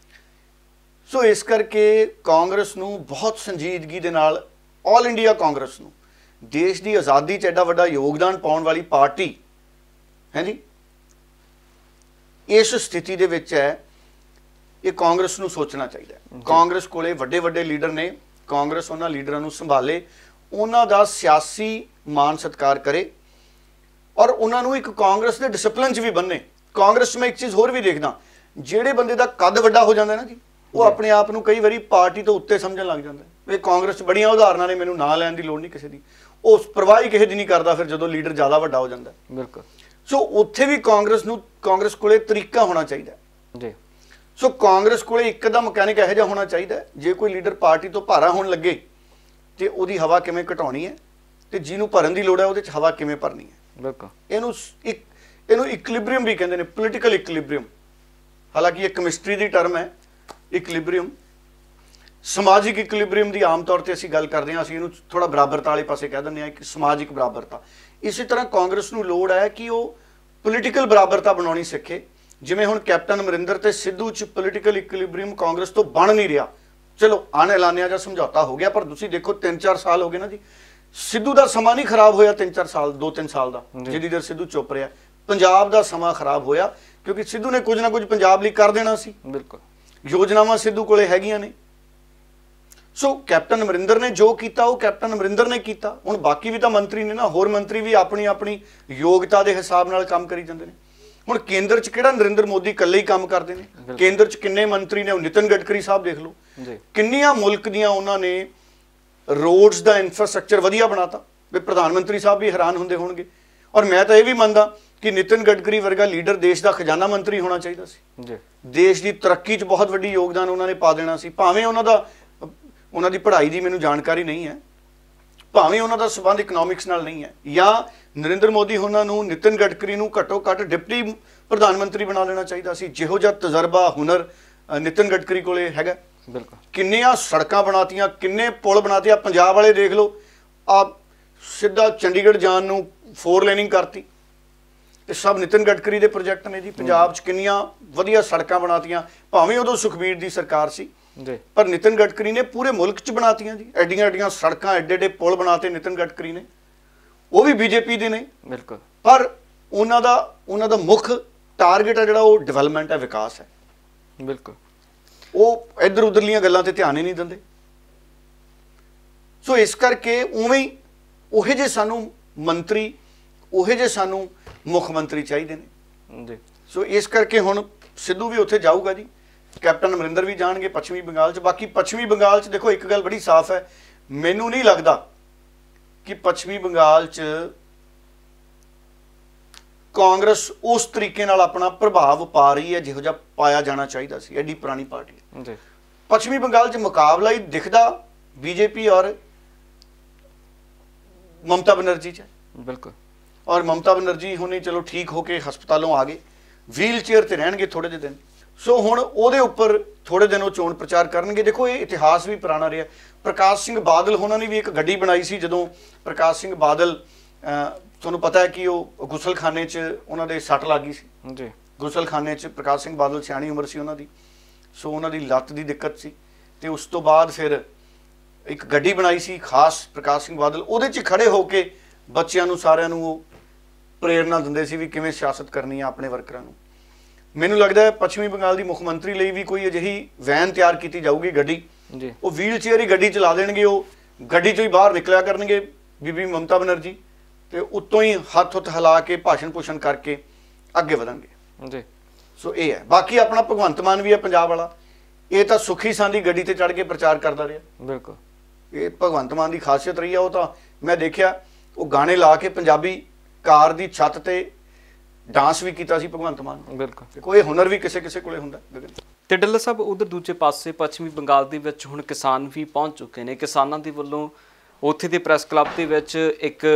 B: ਸੋ ਇਸ ਕਰਕੇ ਕਾਂਗਰਸ ਨੂੰ ਬਹੁਤ ਸੰਜੀਦਗੀ ਦੇ ਨਾਲ, ਆਲ ਇੰਡੀਆ ਕਾਂਗਰਸ ਨੂੰ, ਦੇਸ਼ ਦੀ ਆਜ਼ਾਦੀ 'ਚ ਐਡਾ ਵੱਡਾ ਯੋਗਦਾਨ ਪਾਉਣ ਵਾਲੀ ਪਾਰਟੀ ਹੈ ਜੀ, ਇਸ ਸਥਿਤੀ ਦੇ ਵਿੱਚ ਹੈ, ਇਹ ਕਾਂਗਰਸ ਨੂੰ ਸੋਚਣਾ ਚਾਹੀਦਾ ਹੈ। ਕਾਂਗਰਸ ਕੋਲੇ ਵੱਡੇ ਲੀਡਰ ਨੇ, ਕਾਂਗਰਸ ਉਹਨਾਂ ਲੀਡਰਾਂ ਨੂੰ ਸੰਭਾਲੇ, ਉਹਨਾਂ ਦਾ ਸਿਆਸੀ ਮਾਨ ਸਤਿਕਾਰ ਕਰੇ ਔਰ ਉਹਨਾਂ ਨੂੰ ਇੱਕ ਕਾਂਗਰਸ ਦੇ ਡਿਸਪਲਿਨ 'ਚ ਵੀ ਬੰਨੇ। ਕਾਂਗਰਸ 'ਚ ਮੈਂ ਇੱਕ ਚੀਜ਼ ਹੋਰ ਵੀ ਦੇਖਦਾ, ਜਿਹੜੇ ਬੰਦੇ ਦਾ ਕੱਦ ਵੱਡਾ ਹੋ ਜਾਂਦਾ ਨਾ ਜੀ, ਉਹ ਆਪਣੇ ਆਪ ਨੂੰ ਕਈ ਵਾਰੀ ਪਾਰਟੀ ਤੋਂ ਉੱਤੇ ਸਮਝਣ ਲੱਗ ਜਾਂਦਾ। ਇਹ ਕਾਂਗਰਸ 'ਚ ਬੜੀਆਂ ਉਦਾਹਰਨਾਂ ਨੇ, ਮੈਨੂੰ ਨਾਂ ਲੈਣ ਦੀ ਲੋੜ ਨਹੀਂ ਕਿਸੇ ਦੀ, ਉਹ ਪਰਵਾਹ ਹੀ ਕਿਸੇ ਦੀ ਨਹੀਂ ਕਰਦਾ ਫਿਰ ਜਦੋਂ ਲੀਡਰ ਜ਼ਿਆਦਾ ਵੱਡਾ ਹੋ ਜਾਂਦਾ। ਬਿਲਕੁਲ। ਸੋ ਉੱਥੇ ਵੀ ਕਾਂਗਰਸ ਕੋਲੇ ਤਰੀਕਾ ਹੋਣਾ ਚਾਹੀਦਾ ਜੀ। ਸੋ ਕਾਂਗਰਸ ਕੋਲੇ ਇੱਕ ਦਾ ਮਕੈਨਿਕ ਇਹੋ ਜਿਹਾ ਹੋਣਾ ਚਾਹੀਦਾ, ਜੇ ਕੋਈ ਲੀਡਰ ਪਾਰਟੀ ਤੋਂ ਭਾਰਾ ਹੋਣ ਲੱਗੇ ਤੇ ਉਹਦੀ ਹਵਾ ਕਿਵੇਂ ਘਟਾਉਣੀ ਹੈ ਤੇ ਜਿਹਨੂੰ ਭਰਨ ਦੀ ਲੋੜ ਹੈ ਉਹਦੇ 'ਚ ਹਵਾ ਕਿਵੇਂ ਭਰਨੀ ਹੈ। ਬਿਲਕੁਲ। ਇਹਨੂੰ ਇਕਲਿਬਰੀਅਮ ਵੀ ਕਹਿੰਦੇ ਨੇ, ਪੋਲੀਟੀਕਲ ਇਕਲਿਬਰੀਅਮ। ਹਾਲਾਂਕਿ ਇਹ ਕੈਮਿਸਟਰੀ ਦੀ ਟਰਮ ਹੈ ਇਕਲਿਬਰੀਅਮ। ਸਮਾਜਿਕ ਇਕਲਿਬਰੀਅਮ ਦੀ ਆਮ ਤੌਰ ਤੇ ਅਸੀਂ ਗੱਲ ਕਰਦੇ ਹਾਂ, ਅਸੀਂ ਇਹਨੂੰ ਥੋੜਾ ਬਰਾਬਰਤਾ ਵਾਲੇ ਪਾਸੇ ਕਹਿ ਦਿੰਦੇ ਹਾਂ ਕਿ ਸਮਾਜਿਕ ਬਰਾਬਰਤਾ। ਇਸੇ ਤਰ੍ਹਾਂ ਕਾਂਗਰਸ ਨੂੰ ਲੋੜ ਹੈ ਕਿ ਉਹ ਪੋਲੀਟੀਕਲ ਬਰਾਬਰਤਾ ਬਣਾਉਣੀ ਸਿੱਖੇ। ਜਿਵੇਂ ਹੁਣ ਕੈਪਟਨ ਅਮਰਿੰਦਰ ਤੇ ਸਿੱਧੂ 'ਚ ਪੋਲੀਟੀਕਲ ਇਕਲਿਬਰੀਅਮ ਕਾਂਗਰਸ ਤੋਂ ਬਣ ਨਹੀਂ ਰਿਹਾ। ਚਲੋ ਅਣਐਲਾਨਿਆ ਜਾਂ ਸਮਝੌਤਾ ਹੋ ਗਿਆ, ਪਰ ਤੁਸੀਂ ਦੇਖੋ 3-4 ਸਾਲ ਹੋ ਗਏ ਨਾ ਜੀ, ਸਿੱਧੂ ਦਾ ਸਮਾਂ ਨਹੀਂ ਖਰਾਬ ਹੋਇਆ 3-4 ਸਾਲ, 2-3 ਸਾਲ ਦਾ, ਜਿੰਨੀ ਦੇਰ ਸਿੱਧੂ ਚੁੱਪ ਰਿਹਾ। ਪੰਜਾਬ ਦਾ ਸਮਾਂ ਖਰਾਬ ਹੋਇਆ ਕਿਉਂਕਿ ਸਿੱਧੂ ਨੇ ਕੁਝ ਨਾ ਕੁਝ ਪੰਜਾਬ ਲਈ ਕਰ ਦੇਣਾ ਸੀ। ਬਿਲਕੁਲ। ਯੋਜਨਾਵਾਂ ਸਿੱਧੂ ਕੋਲੇ ਹੈਗੀਆਂ ਨੇ। ਸੋ ਕੈਪਟਨ ਅਮਰਿੰਦਰ ਨੇ ਜੋ ਕੀਤਾ ਉਹ ਕੈਪਟਨ ਅਮਰਿੰਦਰ ਨੇ ਕੀਤਾ। ਹੁਣ ਬਾਕੀ ਵੀ ਤਾਂ ਮੰਤਰੀ ਨੇ ਨਾ, ਹੋਰ ਮੰਤਰੀ ਵੀ ਆਪਣੀ ਯੋਗਤਾ ਦੇ ਹਿਸਾਬ ਨਾਲ ਕੰਮ ਕਰੀ ਜਾਂਦੇ ਨੇ। ਹੁਣ ਕੇਂਦਰ 'ਚ ਕਿਹੜਾ ਨਰਿੰਦਰ ਮੋਦੀ ਇਕੱਲੇ ਹੀ ਕੰਮ ਕਰਦੇ ਨੇ? ਕੇਂਦਰ 'ਚ ਕਿੰਨੇ ਮੰਤਰੀ ਨੇ? ਨਿਤਿਨ ਗਡਕਰੀ ਸਾਹਿਬ ਦੇਖ ਲਓ, ਕਿੰਨੀਆਂ ਮੁਲਕ ਦੀਆਂ ਉਹਨਾਂ ਨੇ ਰੋਡਸ ਦਾ ਇਨਫਰਾਸਟ੍ਰਕਚਰ ਵਧੀਆ ਬਣਾਤਾ ਵੀ ਪ੍ਰਧਾਨ ਮੰਤਰੀ ਸਾਹਿਬ ਵੀ ਹੈਰਾਨ ਹੁੰਦੇ ਹੋਣਗੇ। ਔਰ ਮੈਂ ਤਾਂ ਇਹ ਵੀ ਮੰਨਦਾ ਕਿ ਨਿਤਿਨ ਗਡਕਰੀ ਵਰਗਾ ਲੀਡਰ ਦੇਸ਼ ਦਾ ਖਜ਼ਾਨਾ ਮੰਤਰੀ ਹੋਣਾ ਚਾਹੀਦਾ ਸੀ। ਦੇਸ਼ ਦੀ ਤਰੱਕੀ 'ਚ ਬਹੁਤ ਵੱਡੀ ਯੋਗਦਾਨ ਉਹਨਾਂ ਨੇ ਪਾ ਦੇਣਾ ਸੀ। ਭਾਵੇਂ ਉਹਨਾਂ ਦੀ ਪੜ੍ਹਾਈ ਦੀ ਮੈਨੂੰ ਜਾਣਕਾਰੀ ਨਹੀਂ ਹੈ, ਭਾਵੇਂ ਉਹਨਾਂ ਦਾ ਸੰਬੰਧ ਇਕਨੋਮਿਕਸ ਨਾਲ ਨਹੀਂ ਹੈ, ਜਾਂ ਨਰਿੰਦਰ ਮੋਦੀ ਉਹਨਾਂ ਨੂੰ, ਨਿਤਿਨ ਗਡਕਰੀ ਨੂੰ ਘੱਟੋ ਘੱਟ ਡਿਪਟੀ ਪ੍ਰਧਾਨ ਮੰਤਰੀ ਬਣਾ ਲੈਣਾ ਚਾਹੀਦਾ ਸੀ। ਜਿਹੋ ਜਿਹਾ ਤਜਰਬਾ, ਹੁਨਰ ਨਿਤਿਨ ਗਡਕਰੀ ਕੋਲੇ ਹੈਗਾ। ਬਿਲਕੁਲ। ਕਿੰਨੀਆਂ ਸੜਕਾਂ ਬਣਾਤੀਆਂ, ਕਿੰਨੇ ਪੁਲ ਬਣਾਤੇ। ਆ ਪੰਜਾਬ ਵਾਲੇ ਦੇਖ ਲਓ, ਆ ਸਿੱਧਾ ਚੰਡੀਗੜ੍ਹ ਜਾਣ ਨੂੰ 4 ਲੇਨਿੰਗ ਕਰਤੀ। ਇਹ ਸਭ ਨਿਤਿਨ ਗਡਕਰੀ ਦੇ ਪ੍ਰੋਜੈਕਟ ਨੇ ਜੀ। ਪੰਜਾਬ 'ਚ ਕਿੰਨੀਆਂ ਵਧੀਆ ਸੜਕਾਂ ਬਣਾਤੀਆਂ, ਭਾਵੇਂ ਉਦੋਂ ਸੁਖਬੀਰ ਦੀ ਸਰਕਾਰ ਸੀ, ਪਰ ਨਿਤਿਨ ਗਡਕਰੀ ਨੇ ਪੂਰੇ ਮੁਲਕ 'ਚ ਬਣਾਤੀਆਂ ਜੀ। ਐਡੀਆਂ ਸੜਕਾਂ, ਐਡੇ ਪੁਲ ਬਣਾਤੇ ਨਿਤਿਨ ਗਡਕਰੀ ਨੇ। ਉਹ ਵੀ ਬੀਜੇਪੀ ਦੇ ਨੇ। ਬਿਲਕੁਲ। ਪਰ ਉਹਨਾਂ ਦਾ ਮੁੱਖ ਟਾਰਗੇਟ ਹੈ ਜਿਹੜਾ ਉਹ ਡਿਵੈਲਪਮੈਂਟ ਹੈ, ਵਿਕਾਸ ਹੈ।
A: ਬਿਲਕੁਲ
B: ਉਹ ਇੱਧਰ ਉਧਰਲੀਆਂ ਗੱਲਾਂ ਤੇ ਧਿਆਨ ਹੀ ਨਹੀਂ ਦਿੰਦੇ। ਸੋ ਇਸ ਕਰਕੇ ਉਵੇਂ ਹੀ ਉਹੇ ਜੇ ਸਾਨੂੰ ਮੰਤਰੀ, ਉਹੇ ਜੇ ਸਾਨੂੰ ਮੁੱਖ ਮੰਤਰੀ ਚਾਹੀਦੇ ਨੇ
A: ਜੀ।
B: ਸੋ ਇਸ ਕਰਕੇ ਹੁਣ ਸਿੱਧੂ ਵੀ ਉੱਥੇ ਜਾਊਗਾ ਜੀ, ਕੈਪਟਨ ਅਮਰਿੰਦਰ ਵੀ ਜਾਣਗੇ ਪੱਛਮੀ ਬੰਗਾਲ 'ਚ। ਬਾਕੀ ਪੱਛਮੀ ਬੰਗਾਲ 'ਚ ਦੇਖੋ ਇੱਕ ਗੱਲ ਬੜੀ ਸਾਫ਼ ਹੈ, ਮੈਨੂੰ ਨਹੀਂ ਲੱਗਦਾ ਕਿ ਪੱਛਮੀ ਬੰਗਾਲ 'ਚ ਕਾਂਗਰਸ ਉਸ ਤਰੀਕੇ ਨਾਲ ਆਪਣਾ ਪ੍ਰਭਾਵ ਪਾ ਰਹੀ ਹੈ ਜਿਹੋ ਜਿਹਾ ਪਾਇਆ ਜਾਣਾ ਚਾਹੀਦਾ ਸੀ। ਐਡੀ ਪੁਰਾਣੀ ਪਾਰਟੀ
A: ਜੀ।
B: ਪੱਛਮੀ ਬੰਗਾਲ 'ਚ ਮੁਕਾਬਲਾ ਹੀ ਦਿਖਦਾ ਬੀਜੇਪੀ ਔਰ ਮਮਤਾ ਬਨਰਜੀ 'ਚ।
A: ਬਿਲਕੁਲ।
B: ਔਰ ਮਮਤਾ ਬਨਰਜੀ ਹੁਣੇ ਚਲੋ ਠੀਕ ਹੋ ਕੇ ਹਸਪਤਾਲੋਂ ਆ ਗਏ, ਵੀਲ ਚੇਅਰ ਤੇ ਰਹਿਣਗੇ ਥੋੜੇ ਜਿਹੇ ਦਿਨ। ਸੋ ਹੁਣ ਉਹਦੇ ਉੱਪਰ ਥੋੜੇ ਦਿਨ ਉਹ ਚੋਣ ਪ੍ਰਚਾਰ ਕਰਨਗੇ। ਦੇਖੋ ਇਹ ਇਤਿਹਾਸ ਵੀ ਪੁਰਾਣਾ ਰਿਹਾ। ਪ੍ਰਕਾਸ਼ ਸਿੰਘ ਬਾਦਲ ਉਹਨਾਂ ਨੇ ਵੀ ਇੱਕ ਗੱਡੀ ਬਣਾਈ ਸੀ, ਜਦੋਂ ਪ੍ਰਕਾਸ਼ ਸਿੰਘ ਬਾਦਲ ਤੁਹਾਨੂੰ ਪਤਾ ਹੈ ਕਿ ਉਹ ਗੁਸਲਖਾਨੇ 'ਚ ਉਹਨਾਂ ਦੇ ਸੱਟ ਲੱਗ ਗਈ ਸੀ
A: ਜੀ।
B: ਗੁਸਲਖਾਨੇ 'ਚ ਪ੍ਰਕਾਸ਼ ਸਿੰਘ ਬਾਦਲ ਸਿਆਣੀ ਉਮਰ ਸੀ ਉਹਨਾਂ ਦੀ, ਸੋ ਉਹਨਾਂ ਦੀ ਲੱਤ ਦੀ ਦਿੱਕਤ ਸੀ ਤੇ ਉਸ ਤੋਂ ਬਾਅਦ ਫਿਰ ਇੱਕ ਗੱਡੀ ਬਣਾਈ ਸੀ ਖਾਸ ਪ੍ਰਕਾਸ਼ ਸਿੰਘ ਬਾਦਲ, ਉਹਦੇ 'ਚ ਖੜੇ ਹੋ ਕੇ ਬੱਚਿਆਂ ਨੂੰ ਸਾਰਿਆਂ ਨੂੰ ਉਹ ਪ੍ਰੇਰਨਾ ਦਿੰਦੇ ਸੀ ਵੀ ਕਿਵੇਂ ਸਿਆਸਤ ਕਰਨੀ ਹੈ ਆਪਣੇ ਵਰਕਰਾਂ ਨੂੰ। ਮੈਨੂੰ ਲੱਗਦਾ ਹੈ ਪੱਛਮੀ ਬੰਗਾਲ ਦੀ ਮੁੱਖ ਮੰਤਰੀ ਲਈ ਵੀ ਕੋਈ ਅਜਿਹੀ ਵੈਨ ਤਿਆਰ ਕੀਤੀ ਜਾਊਗੀ ਗੱਡੀ
A: ਜੀ।
B: ਉਹ ਵੀਲ ਚੇਅਰ ਹੀ ਗੱਡੀ ਚਲਾ ਦੇਣਗੇ, ਉਹ ਗੱਡੀ 'ਚੋਂ ਹੀ ਬਾਹਰ ਨਿਕਲਿਆ ਕਰਨਗੇ ਬੀਬੀ ਮਮਤਾ ਬਨਰਜੀ, ਤੇ ਉੱਤੋਂ ਹੀ ਹੱਥ ਹਿਲਾ ਕੇ ਭਾਸ਼ਣ ਭੂਸ਼ਣ ਕਰਕੇ ਅੱਗੇ ਵਧਣਗੇ ਜੀ। ਸੋ ਇਹ ਹੈ। ਬਾਕੀ ਆਪਣਾ ਭਗਵੰਤ ਮਾਨ ਵੀ ਹੈ ਪੰਜਾਬ ਵਾਲਾ, ਇਹ ਤਾਂ ਸੁਖੀ ਸਾਂਦੀ ਗੱਡੀ ਤੇ ਚੜ੍ਹ ਕੇ ਪ੍ਰਚਾਰ ਕਰਦਾ ਰਿਹਾ।
A: ਬਿਲਕੁਲ।
B: ਇਹ ਭਗਵੰਤ ਮਾਨ ਦੀ ਖਾਸੀਅਤ ਰਹੀ ਹੈ। ਉਹ ਤਾਂ ਮੈਂ ਦੇਖਿਆ ਉਹ ਗਾਣੇ ਲਾ ਕੇ ਪੰਜਾਬੀ ਕਾਰ ਦੀ ਛੱਤ ਤੇ ਡਾਂਸ ਵੀ ਕੀਤਾ ਸੀ ਭਗਵੰਤ ਮਾਨ।
A: ਬਿਲਕੁਲ।
B: ਕੋਈ ਹੁਨਰ ਵੀ ਕਿਸੇ ਕਿਸੇ ਕੋਲੇ ਹੁੰਦਾ।
A: ਤੇ ਡੱਲਾ ਸਾਹਿਬ ਉਧਰ ਦੂਜੇ ਪਾਸੇ ਪੱਛਮੀ ਬੰਗਾਲ ਦੇ ਵਿੱਚ ਹੁਣ ਕਿਸਾਨ ਵੀ ਪਹੁੰਚ ਚੁੱਕੇ ਨੇ। ਕਿਸਾਨਾਂ ਦੇ ਵੱਲੋਂ ਉੱਥੇ ਦੇ ਪ੍ਰੈਸ ਕਲੱਬ ਦੇ ਵਿੱਚ ਇੱਕ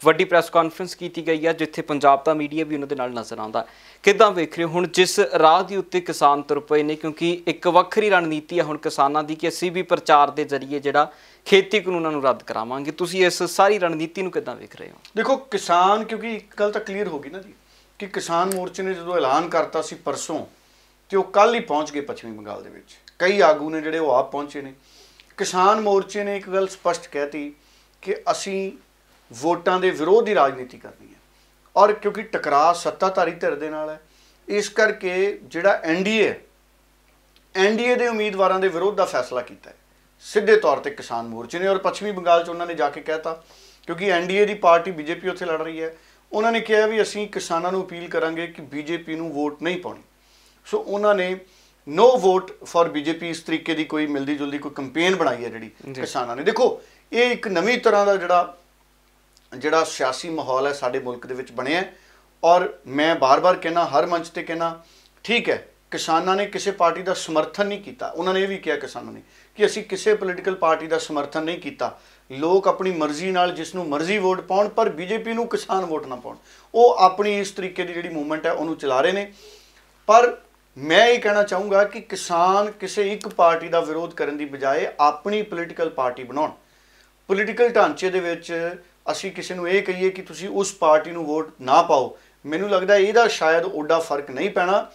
A: ਵੱਡੀ ਪ੍ਰੈਸ ਕਾਨਫਰੰਸ ਕੀਤੀ ਗਈ ਹੈ, ਜਿੱਥੇ ਪੰਜਾਬ ਦਾ ਮੀਡੀਆ ਵੀ ਉਹਨਾਂ ਦੇ ਨਾਲ ਨਜ਼ਰ ਆਉਂਦਾ। ਕਿੱਦਾਂ ਵੇਖ ਰਹੇ ਹੋ ਹੁਣ ਜਿਸ ਰਾਹ ਦੇ ਉੱਤੇ ਕਿਸਾਨ ਤੁਰ ਪਏ ਨੇ, ਕਿਉਂਕਿ ਇੱਕ ਵੱਖਰੀ ਰਣਨੀਤੀ ਹੈ ਹੁਣ ਕਿਸਾਨਾਂ ਦੀ ਕਿ ਅਸੀਂ ਵੀ ਪ੍ਰਚਾਰ ਦੇ ਜ਼ਰੀਏ ਜਿਹੜਾ ਖੇਤੀ ਕਾਨੂੰਨਾਂ ਨੂੰ ਰੱਦ ਕਰਾਵਾਂਗੇ। ਤੁਸੀਂ ਇਸ ਸਾਰੀ ਰਣਨੀਤੀ ਨੂੰ ਕਿੱਦਾਂ ਵੇਖ ਰਹੇ ਹੋ?
B: ਦੇਖੋ ਕਿਸਾਨ, ਕਿਉਂਕਿ ਇੱਕ ਗੱਲ ਤਾਂ ਕਲੀਅਰ ਹੋ ਗਈ ਨਾ ਜੀ ਕਿ ਕਿਸਾਨ ਮੋਰਚੇ ਨੇ ਜਦੋਂ ਐਲਾਨ ਕਰਤਾ ਸੀ ਪਰਸੋਂ, ਤੇ ਉਹ ਕੱਲ ਹੀ ਪਹੁੰਚ ਗਏ ਪੱਛਮੀ ਬੰਗਾਲ ਦੇ ਵਿੱਚ। ਕਈ ਆਗੂ ਨੇ ਜਿਹੜੇ ਉਹ ਆਪ ਪਹੁੰਚੇ ਨੇ। ਕਿਸਾਨ ਮੋਰਚੇ ਨੇ ਇੱਕ ਗੱਲ ਸਪਸ਼ਟ ਕਹਿਤੀ ਕਿ ਅਸੀਂ ਵੋਟਾਂ ਦੇ ਵਿਰੋਧ ਦੀ ਰਾਜਨੀਤੀ ਕਰਨੀ ਹੈ, ਔਰ ਕਿਉਂਕਿ ਟਕਰਾਅ ਸੱਤਾਧਾਰੀ ਧਿਰ ਦੇ ਨਾਲ ਹੈ, ਇਸ ਕਰਕੇ ਜਿਹੜਾ ਐਨਡੀਏ ਦੇ ਉਮੀਦਵਾਰਾਂ ਦੇ ਵਿਰੋਧ ਦਾ ਫੈਸਲਾ ਕੀਤਾ ਹੈ ਸਿੱਧੇ ਤੌਰ ਤੇ ਕਿਸਾਨ ਮੋਰਚੇ ਨੇ। ਔਰ ਪੱਛਮੀ ਬੰਗਾਲ 'ਚ ਉਹਨਾਂ ਨੇ ਜਾ ਕੇ ਕਹਿਤਾ, ਕਿਉਂਕਿ ਐਨਡੀਏ ਦੀ ਪਾਰਟੀ ਬੀਜੇਪੀ ਉੱਥੇ ਲੜ ਰਹੀ ਹੈ, ਉਹਨਾਂ ਨੇ ਕਿਹਾ ਵੀ ਅਸੀਂ ਕਿਸਾਨਾਂ ਨੂੰ ਅਪੀਲ ਕਰਾਂਗੇ ਕਿ ਬੀਜੇਪੀ ਨੂੰ ਵੋਟ ਨਹੀਂ ਪਾਉਣੀ। ਸੋ ਉਹਨਾਂ ਨੇ ਨੋ ਵੋਟ ਫॉर ਬੀਜੇਪੀ ਇਸ ਤਰੀਕੇ ਦੀ ਕੋਈ ਮਿਲਦੀ ਜੁਲਦੀ ਕੋਈ ਕੰਪੇਨ ਬਣਾਈ ਹੈ ਜਿਹੜੀ ਕਿਸਾਨਾਂ ਨੇ। ਦੇਖੋ ਇਹ ਇੱਕ ਨਵੀਂ ਤਰ੍ਹਾਂ ਦਾ ਜਿਹੜਾ ਸਿਆਸੀ ਮਾਹੌਲ ਹੈ ਸਾਡੇ ਮੁਲਕ ਦੇ ਵਿੱਚ ਬਣਿਆ। ਔਰ ਮੈਂ ਬਾਰ-ਬਾਰ ਕਹਿਣਾ, ਹਰ ਮੰਚ ਤੇ ਕਹਿਣਾ, ਠੀਕ ਹੈ ਕਿਸਾਨਾਂ ਨੇ ਕਿਸੇ ਪਾਰਟੀ ਦਾ ਸਮਰਥਨ ਨਹੀਂ ਕੀਤਾ। ਉਹਨਾਂ ਨੇ ਇਹ ਵੀ ਕਿਹਾ ਕਿਸਾਨਾਂ ਨੇ ਕਿ ਅਸੀਂ ਕਿਸੇ ਪੋਲੀਟੀਕਲ ਪਾਰਟੀ ਦਾ ਸਮਰਥਨ ਨਹੀਂ ਕੀਤਾ। ਲੋਕ ਆਪਣੀ ਮਰਜ਼ੀ ਨਾਲ ਜਿਸ ਨੂੰ ਮਰਜ਼ੀ ਵੋਟ ਪਾਉਣ, ਪਰ ਬੀਜੇਪੀ ਨੂੰ ਕਿਸਾਨ ਵੋਟ ਨਾ ਪਾਉਣ। ਉਹ ਆਪਣੀ ਇਸ ਤਰੀਕੇ ਦੀ ਜਿਹੜੀ ਮੂਵਮੈਂਟ ਹੈ ਉਹਨੂੰ ਚਲਾ ਰਹੇ ਨੇ। ਪਰ ਮੈਂ ਇਹ ਕਹਿਣਾ ਚਾਹੂੰਗਾ ਕਿ ਕਿਸਾਨ ਕਿਸੇ ਇੱਕ ਪਾਰਟੀ ਦਾ ਵਿਰੋਧ ਕਰਨ ਦੀ ਬਜਾਏ ਆਪਣੀ ਪੋਲੀਟੀਕਲ ਪਾਰਟੀ ਬਣਾਉਣ। ਪੋਲੀਟੀਕਲ ਢਾਂਚੇ ਦੇ ਵਿੱਚ ਅਸੀਂ ਕਿਸੇ ਨੂੰ ਇਹ ਕਹੀਏ ਕਿ ਤੁਸੀਂ ਉਸ ਪਾਰਟੀ ਨੂੰ ਵੋਟ ਨਾ ਪਾਓ, ਮੈਨੂੰ ਲੱਗਦਾ ਇਹਦਾ ਸ਼ਾਇਦ ਓਡਾ ਫਰਕ ਨਹੀਂ ਪੈਣਾ।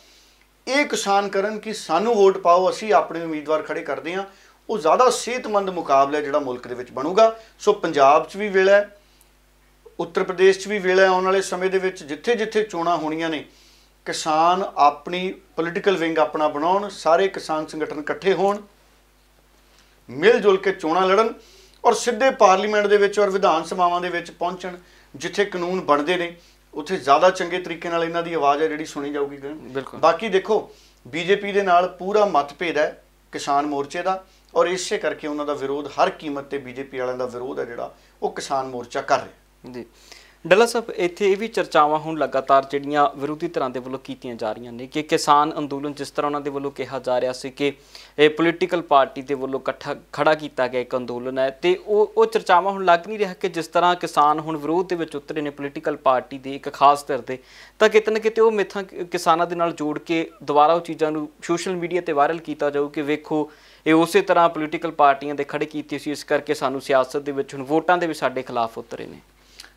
B: ਇਹ ਕਿਸਾਨ ਕਰਨ ਕਿ ਸਾਨੂੰ ਵੋਟ ਪਾਓ, ਅਸੀਂ ਆਪਣੇ ਉਮੀਦਵਾਰ ਖੜੇ ਕਰਦੇ ਹਾਂ, ਉਹ ਜ਼ਿਆਦਾ ਸਿਹਤਮੰਦ ਮੁਕਾਬਲਾ ਜਿਹੜਾ ਮੁਲਕ ਦੇ ਵਿੱਚ ਬਣੂਗਾ। ਸੋ ਪੰਜਾਬ 'ਚ ਵੀ ਵੇਲਾ ਹੈ, ਉੱਤਰ ਪ੍ਰਦੇਸ਼ 'ਚ ਵੀ ਵੇਲਾ ਹੈ, ਆਉਣ ਵਾਲੇ ਸਮੇਂ ਦੇ ਵਿੱਚ ਜਿੱਥੇ ਜਿੱਥੇ ਚੋਣਾਂ ਹੋਣੀਆਂ ਨੇ ਕਿਸਾਨ ਆਪਣੀ ਪੋਲੀਟੀਕਲ ਵਿੰਗ ਆਪਣਾ ਬਣਾਉਣ, ਸਾਰੇ ਕਿਸਾਨ ਸੰਗਠਨ ਇਕੱਠੇ ਹੋਣ, ਮਿਲ ਜੁਲ ਕੇ ਚੋਣਾਂ ਲੜਨ ਔਰ ਸਿੱਧੇ ਪਾਰਲੀਮੈਂਟ ਦੇ ਵਿੱਚ ਔਰ ਵਿਧਾਨ ਸਭਾਵਾਂ ਦੇ ਵਿੱਚ ਪਹੁੰਚਣ। ਜਿੱਥੇ ਕਾਨੂੰਨ ਬਣਦੇ ਨੇ ਉੱਥੇ ਜ਼ਿਆਦਾ ਚੰਗੇ ਤਰੀਕੇ ਨਾਲ ਇਹਨਾਂ ਦੀ ਆਵਾਜ਼ ਹੈ ਜਿਹੜੀ ਸੁਣੀ ਜਾਊਗੀ। ਬਾਕੀ ਦੇਖੋ ਬੀਜੇਪੀ ਦੇ ਨਾਲ ਪੂਰਾ ਮਤਭੇਦ ਹੈ ਕਿਸਾਨ ਮੋਰਚੇ ਦਾ, ਔਰ ਇਸੇ ਕਰਕੇ ਉਹਨਾਂ ਦਾ ਵਿਰੋਧ ਹਰ ਕੀਮਤ ਤੇ ਬੀਜੇਪੀ ਵਾਲਿਆਂ ਦਾ ਵਿਰੋਧ ਹੈ ਜਿਹੜਾ ਉਹ ਕਿਸਾਨ ਮੋਰਚਾ ਕਰ ਰਿਹਾ
A: ਜੀ। ਡੱਲਾ ਸਾਹਿਬ ਇੱਥੇ ਇਹ ਵੀ ਚਰਚਾਵਾਂ ਹੁਣ ਲਗਾਤਾਰ ਜਿਹੜੀਆਂ ਵਿਰੋਧੀ ਧਿਰਾਂ ਦੇ ਵੱਲੋਂ ਕੀਤੀਆਂ ਜਾ ਰਹੀਆਂ ਨੇ ਕਿ ਕਿਸਾਨ ਅੰਦੋਲਨ ਜਿਸ ਤਰ੍ਹਾਂ ਉਹਨਾਂ ਦੇ ਵੱਲੋਂ ਕਿਹਾ ਜਾ ਰਿਹਾ ਸੀ ਕਿ ਇਹ ਪੋਲੀਟੀਕਲ ਪਾਰਟੀ ਦੇ ਵੱਲੋਂ ਖੜਾ ਕੀਤਾ ਗਿਆ ਇੱਕ ਅੰਦੋਲਨ ਹੈ, ਤੇ ਉਹ ਚਰਚਾਵਾਂ ਹੁਣ ਲੱਗ ਨਹੀਂ ਰਿਹਾ ਕਿ ਜਿਸ ਤਰ੍ਹਾਂ ਕਿਸਾਨ ਹੁਣ ਵਿਰੋਧ ਦੇ ਵਿੱਚ ਉਤਰੇ ਨੇ ਪੋਲੀਟੀਕਲ ਪਾਰਟੀ ਦੇ ਇੱਕ ਖਾਸ ਧਿਰ ਦੇ, ਤਾਂ ਕਿਤੇ ਨਾ ਕਿਤੇ ਉਹ ਮਿੱਥਾਂ ਕਿਸਾਨਾਂ ਦੇ ਨਾਲ ਜੋੜ ਕੇ ਦੁਬਾਰਾ ਉਹ ਚੀਜ਼ਾਂ ਨੂੰ ਸੋਸ਼ਲ ਮੀਡੀਆ ਤੇ ਵਾਇਰਲ ਕੀਤਾ ਜਾਊ ਕਿ ਵੇਖੋ ਇਹ ਉਸੇ ਤਰ੍ਹਾਂ ਪੋਲੀਟੀਕਲ ਪਾਰਟੀਆਂ ਦੇ ਖੜੇ ਕੀਤੇ ਸੀ, ਇਸ ਕਰਕੇ ਸਾਨੂੰ ਸਿਆਸਤ ਦੇ ਵਿੱਚ ਹੁਣ ਵੋਟਾਂ ਦੇ ਵੀ ਸਾਡੇ ਖਿਲਾਫ ਉਤਰੇ ਨੇ।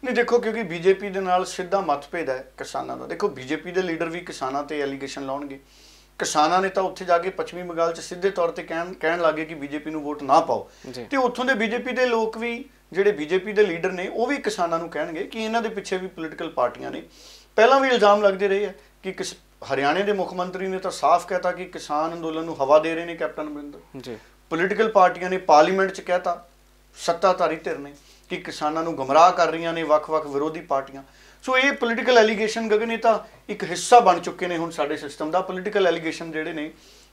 B: ਨਹੀਂ ਦੇਖੋ, ਕਿਉਂਕਿ ਬੀਜੇਪੀ ਦੇ ਨਾਲ ਸਿੱਧਾ ਮਤਭੇਦ ਹੈ ਕਿਸਾਨਾਂ ਦਾ। ਦੇਖੋ ਬੀਜੇਪੀ ਦੇ ਲੀਡਰ ਵੀ ਕਿਸਾਨਾਂ ਤੇ ਐਲੀਗੇਸ਼ਨ ਲਾਉਣਗੇ। ਕਿਸਾਨਾਂ ਨੇ ਤਾਂ ਉੱਥੇ ਜਾ ਕੇ ਪੱਛਮੀ ਬੰਗਾਲ 'ਚ ਸਿੱਧੇ ਤੌਰ ਤੇ ਕਹਿਣ ਲੱਗੇ ਕਿ ਬੀਜੇਪੀ ਨੂੰ ਵੋਟ ਨਾ ਪਾਓ, ਤੇ ਉੱਥੋਂ ਦੇ ਬੀਜੇਪੀ ਦੇ ਲੋਕ ਵੀ ਜਿਹੜੇ ਬੀਜੇਪੀ ਦੇ ਲੀਡਰ ਨੇ ਉਹ ਵੀ ਕਿਸਾਨਾਂ ਨੂੰ ਕਹਿਣਗੇ ਕਿ ਇਹਨਾਂ ਦੇ ਪਿੱਛੇ ਵੀ ਪੋਲੀਟੀਕਲ ਪਾਰਟੀਆਂ ਨੇ। ਪਹਿਲਾਂ ਵੀ ਇਲਜ਼ਾਮ ਲੱਗਦੇ ਰਹੇ ਹੈ ਕਿ ਹਰਿਆਣੇ ਦੇ ਮੁੱਖ ਮੰਤਰੀ ਨੇ ਤਾਂ ਸਾਫ਼ ਕਹਿਤਾ ਕਿ ਕਿਸਾਨ ਅੰਦੋਲਨ ਨੂੰ ਹਵਾ ਦੇ ਰਹੇ ਨੇ ਕੈਪਟਨ ਅਮਰਿੰਦਰ ਜੀ। ਪੋਲੀਟੀਕਲ ਪਾਰਟੀਆਂ ਨੇ ਪਾਰਲੀਮੈਂਟ 'ਚ ਕਹਿਤਾ, ਸੱਤਾਧਾਰੀ ਧਿਰ ਨੇ, ਕਿ ਕਿਸਾਨਾਂ ਨੂੰ ਗੁੰਮਰਾਹ ਕਰ ਰਹੀਆਂ ਨੇ ਵੱਖ-ਵੱਖ ਵਿਰੋਧੀ ਪਾਰਟੀਆਂ। ਸੋ ਇਹ ਪੋਲੀਟੀਕਲ ਐਲੀਗੇਸ਼ਨ ਗਗਨ ਇਹ ਤਾਂ ਇੱਕ ਹਿੱਸਾ ਬਣ ਚੁੱਕੇ ਨੇ ਹੁਣ ਸਾਡੇ ਸਿਸਟਮ ਦਾ। ਪੋਲੀਟੀਕਲ ਐਲੀਗੇਸ਼ਨ ਜਿਹੜੇ ਨੇ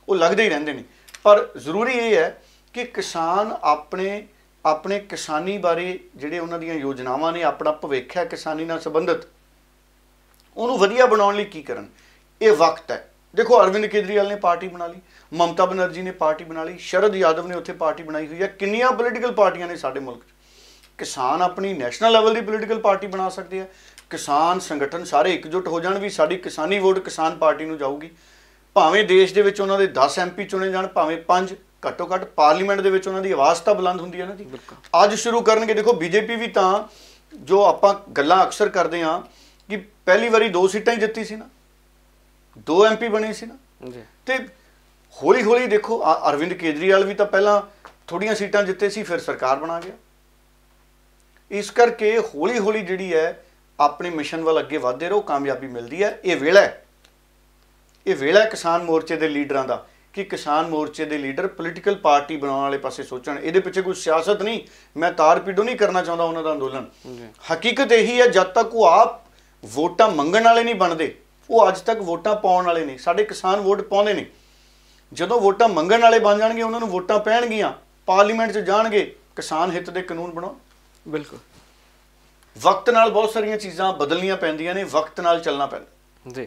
B: ਉਹ ਲੱਗਦੇ ਹੀ ਰਹਿੰਦੇ ਨੇ, ਪਰ ਜ਼ਰੂਰੀ ਇਹ ਹੈ ਕਿ ਕਿਸਾਨ ਆਪਣੇ ਕਿਸਾਨੀ ਬਾਰੇ ਜਿਹੜੇ ਉਹਨਾਂ ਦੀਆਂ ਯੋਜਨਾਵਾਂ ਨੇ, ਆਪਣਾ ਭਵਿੱਖ ਹੈ ਕਿਸਾਨੀ ਨਾਲ ਸੰਬੰਧਿਤ, ਉਹਨੂੰ ਵਧੀਆ ਬਣਾਉਣ ਲਈ ਕੀ ਕਰਨ। ਇਹ ਵਕਤ ਹੈ। ਦੇਖੋ ਅਰਵਿੰਦ ਕੇਜਰੀਵਾਲ ਨੇ ਪਾਰਟੀ ਬਣਾ ਲਈ, ਮਮਤਾ ਬਨਰਜੀ ਨੇ ਪਾਰਟੀ ਬਣਾ ਲਈ, ਸ਼ਰਦ ਯਾਦਵ ਨੇ ਉੱਥੇ ਪਾਰਟੀ ਬਣਾਈ ਹੋਈ ਹੈ, ਕਿੰਨੀਆਂ ਪੋਲੀਟੀਕਲ ਪਾਰਟੀਆਂ ਨੇ ਸਾਡੇ ਮੁਲਕ 'ਚ। ਕਿਸਾਨ ਆਪਣੀ ਨੈਸ਼ਨਲ ਲੈਵਲ ਦੀ ਪੋਲੀਟੀਕਲ ਪਾਰਟੀ ਬਣਾ ਸਕਦੇ ਆ। ਕਿਸਾਨ ਸੰਗਠਨ ਸਾਰੇ ਇਕਜੁੱਟ ਹੋ ਜਾਣ ਵੀ ਸਾਡੀ ਕਿਸਾਨੀ ਵੋਟ ਕਿਸਾਨ ਪਾਰਟੀ ਨੂੰ ਜਾਊਗੀ, ਭਾਵੇਂ ਦੇਸ਼ ਦੇ ਵਿੱਚ ਉਹਨਾਂ ਦੇ 10 MP ਚੁਣੇ ਜਾਣ, ਭਾਵੇਂ 5, ਘੱਟੋ ਘੱਟ ਪਾਰਲੀਮੈਂਟ ਦੇ ਵਿੱਚ ਉਹਨਾਂ ਦੀ ਆਵਾਜ਼ ਤਾਂ ਬੁਲੰਦ ਹੁੰਦੀ ਹੈ ਨਾ ਜੀ। ਅੱਜ ਸ਼ੁਰੂ ਕਰਨਗੇ। ਦੇਖੋ ਬੀਜੇਪੀ ਵੀ ਤਾਂ, ਜੋ ਆਪਾਂ ਗੱਲਾਂ ਅਕਸਰ ਕਰਦੇ ਹਾਂ ਕਿ ਪਹਿਲੀ ਵਾਰੀ 2 ਸੀਟਾਂ ਹੀ ਜਿੱਤੀ ਸੀ ਨਾ, 2 MP ਬਣੇ ਸੀ ਨਾ ਜੀ, ਤੇ ਹੌਲੀ ਹੌਲੀ ਦੇਖੋ ਅਰਵਿੰਦ ਕੇਜਰੀਵਾਲ ਵੀ ਤਾਂ ਪਹਿਲਾਂ ਥੋੜੀਆਂ ਸੀਟਾਂ ਜਿੱਤੇ ਸੀ, ਫਿਰ ਸਰਕਾਰ ਬਣਾ ਗਿਆ। ਇਸ ਕਰਕੇ ਹੌਲੀ ਹੌਲੀ ਜਿਹੜੀ ਹੈ ਆਪਣੇ ਮਿਸ਼ਨ ਵੱਲ ਅੱਗੇ ਵਧਦੇ ਰਹੋ, ਕਾਮਯਾਬੀ ਮਿਲਦੀ ਹੈ। ਇਹ ਵੇਲਾ ਕਿਸਾਨ ਮੋਰਚੇ ਦੇ ਲੀਡਰਾਂ ਦਾ ਕਿ ਕਿਸਾਨ ਮੋਰਚੇ ਦੇ ਲੀਡਰ ਪੋਲੀਟੀਕਲ ਪਾਰਟੀ ਬਣਾਉਣ ਵਾਲੇ ਪਾਸੇ ਸੋਚਣ। ਇਹਦੇ ਪਿੱਛੇ ਕੋਈ ਸਿਆਸਤ ਨਹੀਂ, ਮੈਂ ਤਾਰ ਪੀੜੋ ਨਹੀਂ ਕਰਨਾ ਚਾਹੁੰਦਾ ਉਹਨਾਂ ਦਾ ਅੰਦੋਲਨ। ਹਕੀਕਤ ਇਹੀ ਹੈ, ਜਦ ਤੱਕ ਉਹ ਆਪ ਵੋਟਾਂ ਮੰਗਣ ਵਾਲੇ ਨਹੀਂ ਬਣਦੇ, ਉਹ ਅੱਜ ਤੱਕ ਵੋਟਾਂ ਪਾਉਣ ਵਾਲੇ ਨੇ। ਸਾਡੇ ਕਿਸਾਨ ਵੋਟ ਪਾਉਂਦੇ ਨੇ, ਜਦੋਂ ਵੋਟਾਂ ਮੰਗਣ ਵਾਲੇ ਬਣ ਜਾਣਗੇ, ਉਹਨਾਂ ਨੂੰ ਵੋਟਾਂ ਪੈਣਗੀਆਂ, ਪਾਰਲੀਮੈਂਟ 'ਚ ਜਾਣਗੇ, ਕਿਸਾਨ ਹਿੱਤ ਦੇ ਕਾਨੂੰਨ ਬਣਾਓ। ਬਿਲਕੁਲ ਵਕਤ ਨਾਲ ਬਹੁਤ ਸਾਰੀਆਂ ਚੀਜ਼ਾਂ ਬਦਲਣੀਆਂ ਪੈਂਦੀਆਂ ਨੇ, ਵਕਤ ਨਾਲ ਚੱਲਣਾ ਪੈਂਦਾ
A: ਜੀ।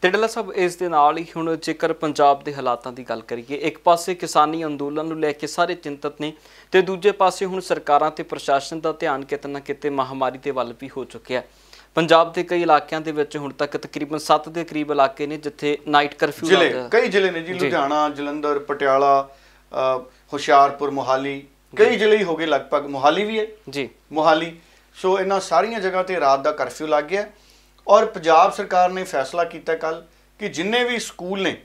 A: ਤੇ ਡੱਲਾ ਸਾਹਿਬ, ਇਸ ਦੇ ਨਾਲ ਹੀ ਹੁਣ ਜੇਕਰ ਪੰਜਾਬ ਦੇ ਹਾਲਾਤਾਂ ਦੀ ਗੱਲ ਕਰੀਏ, ਇੱਕ ਪਾਸੇ ਕਿਸਾਨੀ ਅੰਦੋਲਨ ਨੂੰ ਲੈ ਕੇ ਸਾਰੇ ਚਿੰਤਤ ਨੇ, ਤੇ ਦੂਜੇ ਪਾਸੇ ਹੁਣ ਸਰਕਾਰਾਂ ਤੇ ਪ੍ਰਸ਼ਾਸਨ ਦਾ ਧਿਆਨ ਕਿਤੇ ਨਾ ਕਿਤੇ ਮਹਾਮਾਰੀ ਦੇ ਵੱਲ ਵੀ ਹੋ ਚੁੱਕਿਆ। ਪੰਜਾਬ ਦੇ ਕਈ ਇਲਾਕਿਆਂ ਦੇ ਵਿੱਚ ਹੁਣ ਤੱਕ ਤਕਰੀਬਨ 7 ਦੇ ਕਰੀਬ ਇਲਾਕੇ ਨੇ ਜਿੱਥੇ ਨਾਈਟ ਕਰਫਿਊ ਲੱਗਦਾ।
B: ਕਈ ਜ਼ਿਲ੍ਹੇ ਨੇ ਜੀ, ਲੁਧਿਆਣਾ, ਜਲੰਧਰ, ਪਟਿਆਲਾ, ਹੁਸ਼ਿਆਰਪੁਰ, ਮੋਹਾਲੀ, ਕਈ ਜ਼ਿਲ੍ਹੇ ਹੀ ਹੋ ਗਏ ਲਗਭਗ, ਮੋਹਾਲੀ ਵੀ ਹੈ ਜੀ, ਮੋਹਾਲੀ। ਸੋ ਇਹਨਾਂ ਸਾਰੀਆਂ ਜਗ੍ਹਾ ਤੇ ਰਾਤ ਦਾ ਕਰਫਿਊ ਲੱਗ ਗਿਆ। ਔਰ ਪੰਜਾਬ ਸਰਕਾਰ ਨੇ ਫੈਸਲਾ ਕੀਤਾ ਕੱਲ ਕਿ ਜਿੰਨੇ ਵੀ ਸਕੂਲ ਨੇ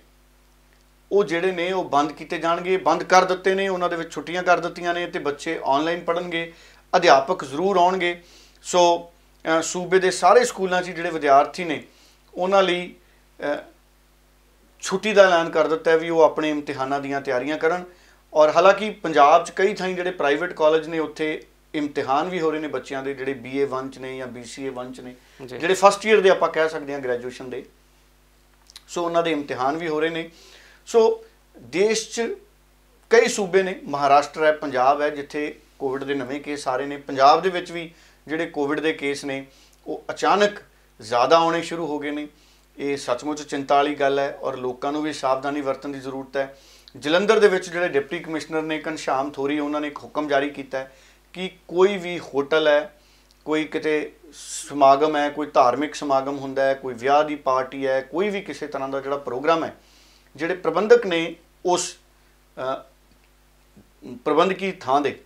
B: ਉਹ ਜਿਹੜੇ ਨੇ ਉਹ ਬੰਦ ਕੀਤੇ ਜਾਣਗੇ, ਬੰਦ ਕਰ ਦਿੱਤੇ ਨੇ, ਉਹਨਾਂ ਦੇ ਵਿੱਚ ਛੁੱਟੀਆਂ ਕਰ ਦਿੱਤੀਆਂ ਨੇ, ਤੇ ਬੱਚੇ ਆਨਲਾਈਨ ਪੜ੍ਹਨਗੇ, ਅਧਿਆਪਕ ਜ਼ਰੂਰ ਆਉਣਗੇ। ਸੋ ਸੂਬੇ ਦੇ ਸਾਰੇ ਸਕੂਲਾਂ 'ਚ ਜਿਹੜੇ ਵਿਦਿਆਰਥੀ ਨੇ ਉਹਨਾਂ ਲਈ ਛੁੱਟੀ ਦਾ ਐਲਾਨ ਕਰ ਦਿੱਤਾ ਵੀ ਉਹ ਆਪਣੇ ਇਮਤਿਹਾਨਾਂ ਦੀਆਂ ਤਿਆਰੀਆਂ ਕਰਨ। ਔਰ ਹਾਲਾਂਕਿ ਪੰਜਾਬ 'ਚ ਕਈ ਥਾਈਂ ਜਿਹੜੇ ਪ੍ਰਾਈਵੇਟ ਕਾਲਜ ਨੇ ਉੱਥੇ ਇਮਤਿਹਾਨ ਵੀ ਹੋ ਰਹੇ ਨੇ ਬੱਚਿਆਂ ਦੇ, ਜਿਹੜੇ BA 1 'ਚ ਨੇ ਜਾਂ BCA 1 'ਚ ਨੇ, ਜਿਹੜੇ ਫਸਟ ਈਅਰ ਦੇ ਆਪਾਂ ਕਹਿ ਸਕਦੇ ਹਾਂ ਗ੍ਰੈਜੂਏਸ਼ਨ ਦੇ। ਸੋ ਉਹਨਾਂ ਦੇ ਇਮਤਿਹਾਨ ਵੀ ਹੋ ਰਹੇ ਨੇ। ਸੋ ਦੇਸ਼ 'ਚ ਕਈ ਸੂਬੇ ਨੇ, ਮਹਾਰਾਸ਼ਟਰ ਹੈ, ਪੰਜਾਬ ਹੈ, ਜਿੱਥੇ ਕੋਵਿਡ ਦੇ ਨਵੇਂ ਕੇਸ ਆ ਰਹੇ ਨੇ। ਪੰਜਾਬ ਦੇ ਵਿੱਚ ਵੀ ਜਿਹੜੇ ਕੋਵਿਡ ਦੇ ਕੇਸ ਨੇ ਉਹ ਅਚਾਨਕ ਜ਼ਿਆਦਾ ਆਉਣੇ ਸ਼ੁਰੂ ਹੋ ਗਏ ਨੇ। ਇਹ ਸੱਚਮੁੱਚ ਚਿੰਤਾ ਵਾਲੀ ਗੱਲ ਹੈ ਔਰ ਲੋਕਾਂ ਨੂੰ ਵੀ ਸਾਵਧਾਨੀ ਵਰਤਣ ਦੀ ਜ਼ਰੂਰਤ ਹੈ। ਜਲੰਧਰ ਦੇ ਵਿੱਚ ਜਿਹੜੇ ਡਿਪਟੀ ਕਮਿਸ਼ਨਰ ਨੇ ਘਨਸ਼ਾਮ ਥੋਰੀ, ਉਹਨਾਂ ਨੇ ਇੱਕ ਹੁਕਮ ਜਾਰੀ ਕੀਤਾ ਕਿ ਕੋਈ ਵੀ ਹੋਟਲ ਹੈ, ਕੋਈ ਕਿਤੇ ਸਮਾਗਮ ਹੈ, ਕੋਈ ਧਾਰਮਿਕ ਸਮਾਗਮ ਹੁੰਦਾ ਹੈ, ਕੋਈ ਵਿਆਹ ਦੀ ਪਾਰਟੀ ਹੈ, ਕੋਈ ਵੀ ਕਿਸੇ ਤਰ੍ਹਾਂ ਦਾ ਜਿਹੜਾ ਪ੍ਰੋਗਰਾਮ ਹੈ, ਜਿਹੜੇ ਪ੍ਰਬੰਧਕ ਨੇ ਉਸ ਪ੍ਰਬੰਧਕੀ ਥਾਂ ਦੇ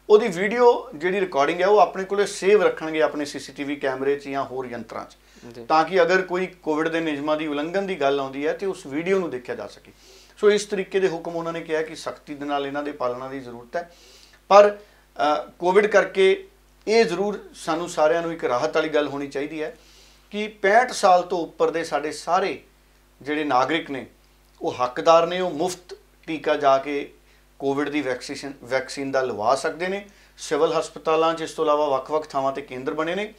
B: ਉਹਦੀ ਵੀਡੀਓ ਜਿਹੜੀ ਰਿਕਾਰਡਿੰਗ ਹੈ ਉਹ ਆਪਣੇ ਕੋਲੇ ਸੇਵ ਰੱਖਣਗੇ ਆਪਣੇ CCTV ਕੈਮਰੇ 'ਚ ਜਾਂ ਹੋਰ ਯੰਤਰਾਂ 'ਚ, ਤਾਂ ਕਿ ਅਗਰ ਕੋਈ ਕੋਵਿਡ ਦੇ ਨਿਯਮਾਂ ਦੀ ਉਲੰਘਣ ਦੀ ਗੱਲ ਆਉਂਦੀ ਹੈ ਤੇ ਉਸ ਵੀਡੀਓ ਨੂੰ ਦੇਖਿਆ ਜਾ ਸਕੇ। ਸੋ ਇਸ ਤਰੀਕੇ ਦੇ ਹੁਕਮ ਉਹਨਾਂ ਨੇ ਕਿਹਾ ਕਿ ਸਖਤੀ ਦੇ ਨਾਲ ਇਹਨਾਂ ਦੇ ਪਾਲਣਾ ਦੀ ਜ਼ਰੂਰਤ ਹੈ। ਪਰ ਕੋਵਿਡ ਕਰਕੇ ਇਹ ਜ਼ਰੂਰ ਸਾਨੂੰ ਸਾਰਿਆਂ ਨੂੰ ਇੱਕ ਰਾਹਤ ਵਾਲੀ ਗੱਲ ਹੋਣੀ ਚਾਹੀਦੀ ਹੈ ਕਿ 65 ਸਾਲ ਤੋਂ ਉੱਪਰ ਦੇ ਸਾਡੇ ਸਾਰੇ ਜਿਹੜੇ ਨਾਗਰਿਕ ਨੇ ਉਹ ਹੱਕਦਾਰ ਨੇ, ਉਹ ਮੁਫਤ ਟੀਕਾ ਜਾ ਕੇ ਕੋਵਿਡ ਦੀ ਵੈਕਸੀਨ ਦਾ ਲਵਾ ਸਕਦੇ ਨੇ। ਸਿਵਲ ਹਸਪਤਾਲਾਂ 'ਚ ਇਸ ਤੋਂ ਇਲਾਵਾ ਵੱਖ-ਵੱਖ ਥਾਵਾਂ ਤੇ ਕੇਂਦਰ ਬਣੇ ਨੇ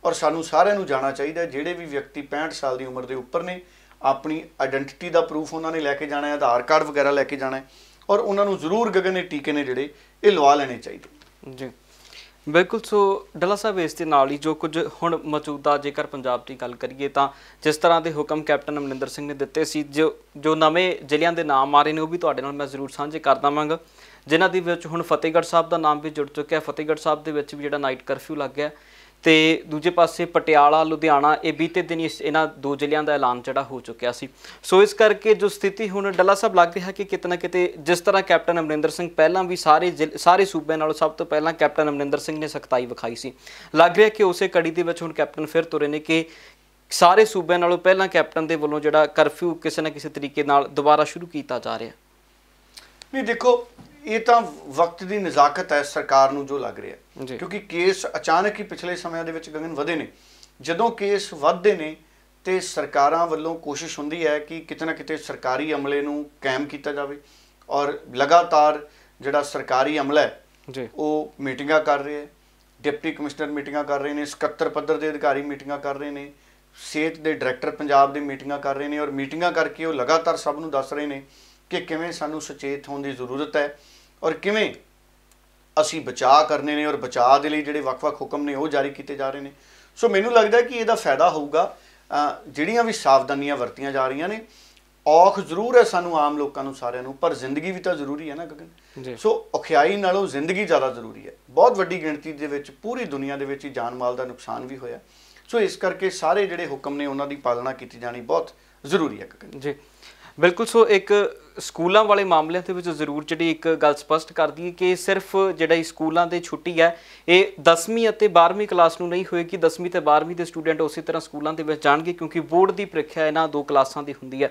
B: ਔਰ ਸਾਨੂੰ ਸਾਰਿਆਂ ਨੂੰ ਜਾਣਾ ਚਾਹੀਦਾ ਜਿਹੜੇ ਵੀ ਵਿਅਕਤੀ 65 ਸਾਲ ਦੀ ਉਮਰ ਦੇ ਉੱਪਰ ਨੇ, ਆਪਣੀ ਆਇਡੈਂਟੀਟੀ ਦਾ ਪ੍ਰੂਫ ਉਹਨਾਂ ਨੇ ਲੈ ਕੇ ਜਾਣਾ ਹੈ, ਆਧਾਰ ਕਾਰਡ ਵਗੈਰਾ ਲੈ ਕੇ ਜਾਣਾ ਹੈ ਔਰ ਉਹਨਾਂ ਨੂੰ ਜ਼ਰੂਰ ਗਗਨ ਇਹ ਟੀਕੇ ਨੇ ਜਿਹੜੇ ਇਹ ਲਵਾ ਲੈਣੇ ਚਾਹੀਦੇ
A: ਜੀ। ਬਿਲਕੁਲ। ਸੋ ਡੱਲਾ ਸਾਹਿਬ, ਇਸ ਦੇ ਨਾਲ ਹੀ ਜੋ ਕੁਝ ਹੁਣ ਮੌਜੂਦਾ ਜੇਕਰ ਪੰਜਾਬ ਦੀ ਗੱਲ ਕਰੀਏ ਤਾਂ ਜਿਸ ਤਰ੍ਹਾਂ ਦੇ ਹੁਕਮ ਕੈਪਟਨ ਅਮਰਿੰਦਰ ਸਿੰਘ ਨੇ ਦਿੱਤੇ ਸੀ, ਜੋ ਨਵੇਂ ਜ਼ਿਲ੍ਹਿਆਂ ਦੇ ਨਾਮ ਆ ਰਹੇ ਨੇ ਉਹ ਵੀ ਤੁਹਾਡੇ ਨਾਲ ਮੈਂ ਜ਼ਰੂਰ ਸਾਂਝੇ ਕਰ ਦੇਵਾਂਗਾ, ਜਿਨ੍ਹਾਂ ਦੇ ਵਿੱਚ ਹੁਣ ਫਤਿਹਗੜ੍ਹ ਸਾਹਿਬ ਦਾ ਨਾਮ ਵੀ ਜੁੜ ਚੁੱਕਿਆ। ਫਤਿਹਗੜ੍ਹ ਸਾਹਿਬ ਦੇ ਵਿੱਚ ਵੀ ਜਿਹੜਾ ਨਾਈਟ ਕਰਫਿਊ ਲੱਗ ਗਿਆ, ਤੇ ਦੂਜੇ ਪਾਸੇ ਪਟਿਆਲਾ, ਲੁਧਿਆਣਾ, ਇਹ ਬੀਤੇ ਦਿਨ ਇਹਨਾਂ 2 ਜ਼ਿਲ੍ਹਿਆਂ ਦਾ ਐਲਾਨ ਜਿਹੜਾ ਹੋ ਚੁੱਕਿਆ ਸੀ। ਸੋ ਇਸ ਕਰਕੇ ਜੋ ਸਥਿਤੀ ਹੁਣ ਡੱਲਾ ਸਾਹਿਬ ਲੱਗ ਰਿਹਾ ਕਿ ਕਿਤੇ ਨਾ ਕਿਤੇ ਜਿਸ ਤਰ੍ਹਾਂ ਕੈਪਟਨ ਅਮਰਿੰਦਰ ਸਿੰਘ ਪਹਿਲਾਂ ਵੀ ਸਾਰੇ ਸੂਬਿਆਂ ਨਾਲੋਂ ਸਭ ਤੋਂ ਪਹਿਲਾਂ ਕੈਪਟਨ ਅਮਰਿੰਦਰ ਸਿੰਘ ਨੇ ਸਖਤਾਈ ਵਿਖਾਈ ਸੀ, ਲੱਗ ਰਿਹਾ ਕਿ ਉਸੇ ਕੜੀ ਦੇ ਵਿੱਚ ਹੁਣ ਕੈਪਟਨ ਫਿਰ ਤੁਰੇ ਨੇ ਕਿ ਸਾਰੇ ਸੂਬਿਆਂ ਨਾਲੋਂ ਪਹਿਲਾਂ ਕੈਪਟਨ ਦੇ ਵੱਲੋਂ ਜਿਹੜਾ ਕਰਫਿਊ ਕਿਸੇ ਨਾ ਕਿਸੇ ਤਰੀਕੇ ਨਾਲ ਦੁਬਾਰਾ ਸ਼ੁਰੂ ਕੀਤਾ ਜਾ ਰਿਹਾ।
B: ਨਹੀਂ, ਦੇਖੋ ਇਹ ਤਾਂ ਵਕਤ ਦੀ ਨਜ਼ਾਕਤ ਹੈ ਸਰਕਾਰ ਨੂੰ ਜੋ ਲੱਗ ਰਿਹਾ, ਕਿਉਂਕਿ ਕੇਸ ਅਚਾਨਕ ਹੀ ਪਿਛਲੇ ਸਮਿਆਂ ਦੇ ਵਿੱਚ ਗਗਨ ਵਧੇ ਨੇ। ਜਦੋਂ ਕੇਸ ਵੱਧਦੇ ਨੇ ਤੇ ਸਰਕਾਰਾਂ ਵੱਲੋਂ ਕੋਸ਼ਿਸ਼ ਹੁੰਦੀ ਹੈ ਕਿ ਕਿਤੇ ਨਾ ਕਿਤੇ ਸਰਕਾਰੀ ਅਮਲੇ ਨੂੰ ਕਾਇਮ ਕੀਤਾ ਜਾਵੇ ਔਰ ਲਗਾਤਾਰ ਜਿਹੜਾ ਸਰਕਾਰੀ ਅਮਲਾ ਹੈ
A: ਜੀ
B: ਉਹ ਮੀਟਿੰਗਾਂ ਕਰ ਰਹੇ ਹੈ, ਡਿਪਟੀ ਕਮਿਸ਼ਨਰ ਮੀਟਿੰਗਾਂ ਕਰ ਰਹੇ ਨੇ, ਸਕੱਤਰ ਪੱਧਰ ਦੇ ਅਧਿਕਾਰੀ ਮੀਟਿੰਗਾਂ ਕਰ ਰਹੇ ਨੇ, ਸਿਹਤ ਦੇ ਡਾਇਰੈਕਟਰ ਪੰਜਾਬ ਦੇ ਮੀਟਿੰਗਾਂ ਕਰ ਰਹੇ ਨੇ ਔਰ ਮੀਟਿੰਗਾਂ ਕਰਕੇ ਉਹ ਲਗਾਤਾਰ ਸਭ ਨੂੰ ਦੱਸ ਰਹੇ ਨੇ ਕਿ ਕਿਵੇਂ ਸਾਨੂੰ ਸੁਚੇਤ ਹੋਣ ਦੀ ਜ਼ਰੂਰਤ ਹੈ ਔਰ ਕਿਵੇਂ ਅਸੀਂ ਬਚਾਅ ਕਰਨੇ ਨੇ ਔਰ ਬਚਾਅ ਦੇ ਲਈ ਜਿਹੜੇ ਵੱਖ-ਵੱਖ ਹੁਕਮ ਨੇ ਉਹ ਜਾਰੀ ਕੀਤੇ ਜਾ ਰਹੇ ਨੇ। ਸੋ ਮੈਨੂੰ ਲੱਗਦਾ ਕਿ ਇਹਦਾ ਫਾਇਦਾ ਹੋਊਗਾ। ਜਿਹੜੀਆਂ ਵੀ ਸਾਵਧਾਨੀਆਂ ਵਰਤੀਆਂ ਜਾ ਰਹੀਆਂ ਨੇ, ਔਖ ਜ਼ਰੂਰ ਹੈ ਸਾਨੂੰ ਆਮ ਲੋਕਾਂ ਨੂੰ ਸਾਰਿਆਂ ਨੂੰ, ਪਰ ਜ਼ਿੰਦਗੀ ਵੀ ਤਾਂ ਜ਼ਰੂਰੀ ਹੈ ਨਾ ਗਗਨ। ਸੋ ਔਖਿਆਈ ਨਾਲੋਂ ਜ਼ਿੰਦਗੀ ਜ਼ਿਆਦਾ ਜ਼ਰੂਰੀ ਹੈ। ਬਹੁਤ ਵੱਡੀ ਗਿਣਤੀ ਦੇ ਵਿੱਚ ਪੂਰੀ ਦੁਨੀਆ ਦੇ ਵਿੱਚ ਹੀ ਜਾਨ ਮਾਲ ਦਾ ਨੁਕਸਾਨ ਵੀ ਹੋਇਆ। ਸੋ ਇਸ ਕਰਕੇ ਸਾਰੇ ਜਿਹੜੇ ਹੁਕਮ ਨੇ ਉਹਨਾਂ ਦੀ ਪਾਲਣਾ ਕੀਤੀ ਜਾਣੀ ਬਹੁਤ ਜ਼ਰੂਰੀ ਹੈ ਗਗਨ
A: ਜੀ। ਬਿਲਕੁਲ। ਸੋ ਇੱਕ ਸਕੂਲਾਂ ਵਾਲੇ ਮਾਮਲਿਆਂ ਦੇ ਵਿੱਚ ਜ਼ਰੂਰ ਜਿਹੜੀ ਇੱਕ ਗੱਲ ਸਪਸ਼ਟ ਕਰਦੀ ਹੈ ਕਿ ਸਿਰਫ ਜਿਹੜਾ ਸਕੂਲਾਂ ਦੇ ਛੁੱਟੀ ਹੈ ਇਹ 10ਵੀਂ ਅਤੇ 12ਵੀਂ ਕਲਾਸ ਨੂੰ ਨਹੀਂ ਹੋਏਗੀ। 10ਵੀਂ ਤੇ 12ਵੀਂ ਦੇ ਸਟੂਡੈਂਟ ਉਸੇ ਤਰ੍ਹਾਂ ਸਕੂਲਾਂ ਦੇ ਵਿੱਚ ਜਾਣਗੇ ਕਿਉਂਕਿ ਬੋਰਡ ਦੀ ਪ੍ਰੀਖਿਆ ਇਹਨਾਂ 2 ਕਲਾਸਾਂ ਦੀ ਹੁੰਦੀ ਹੈ।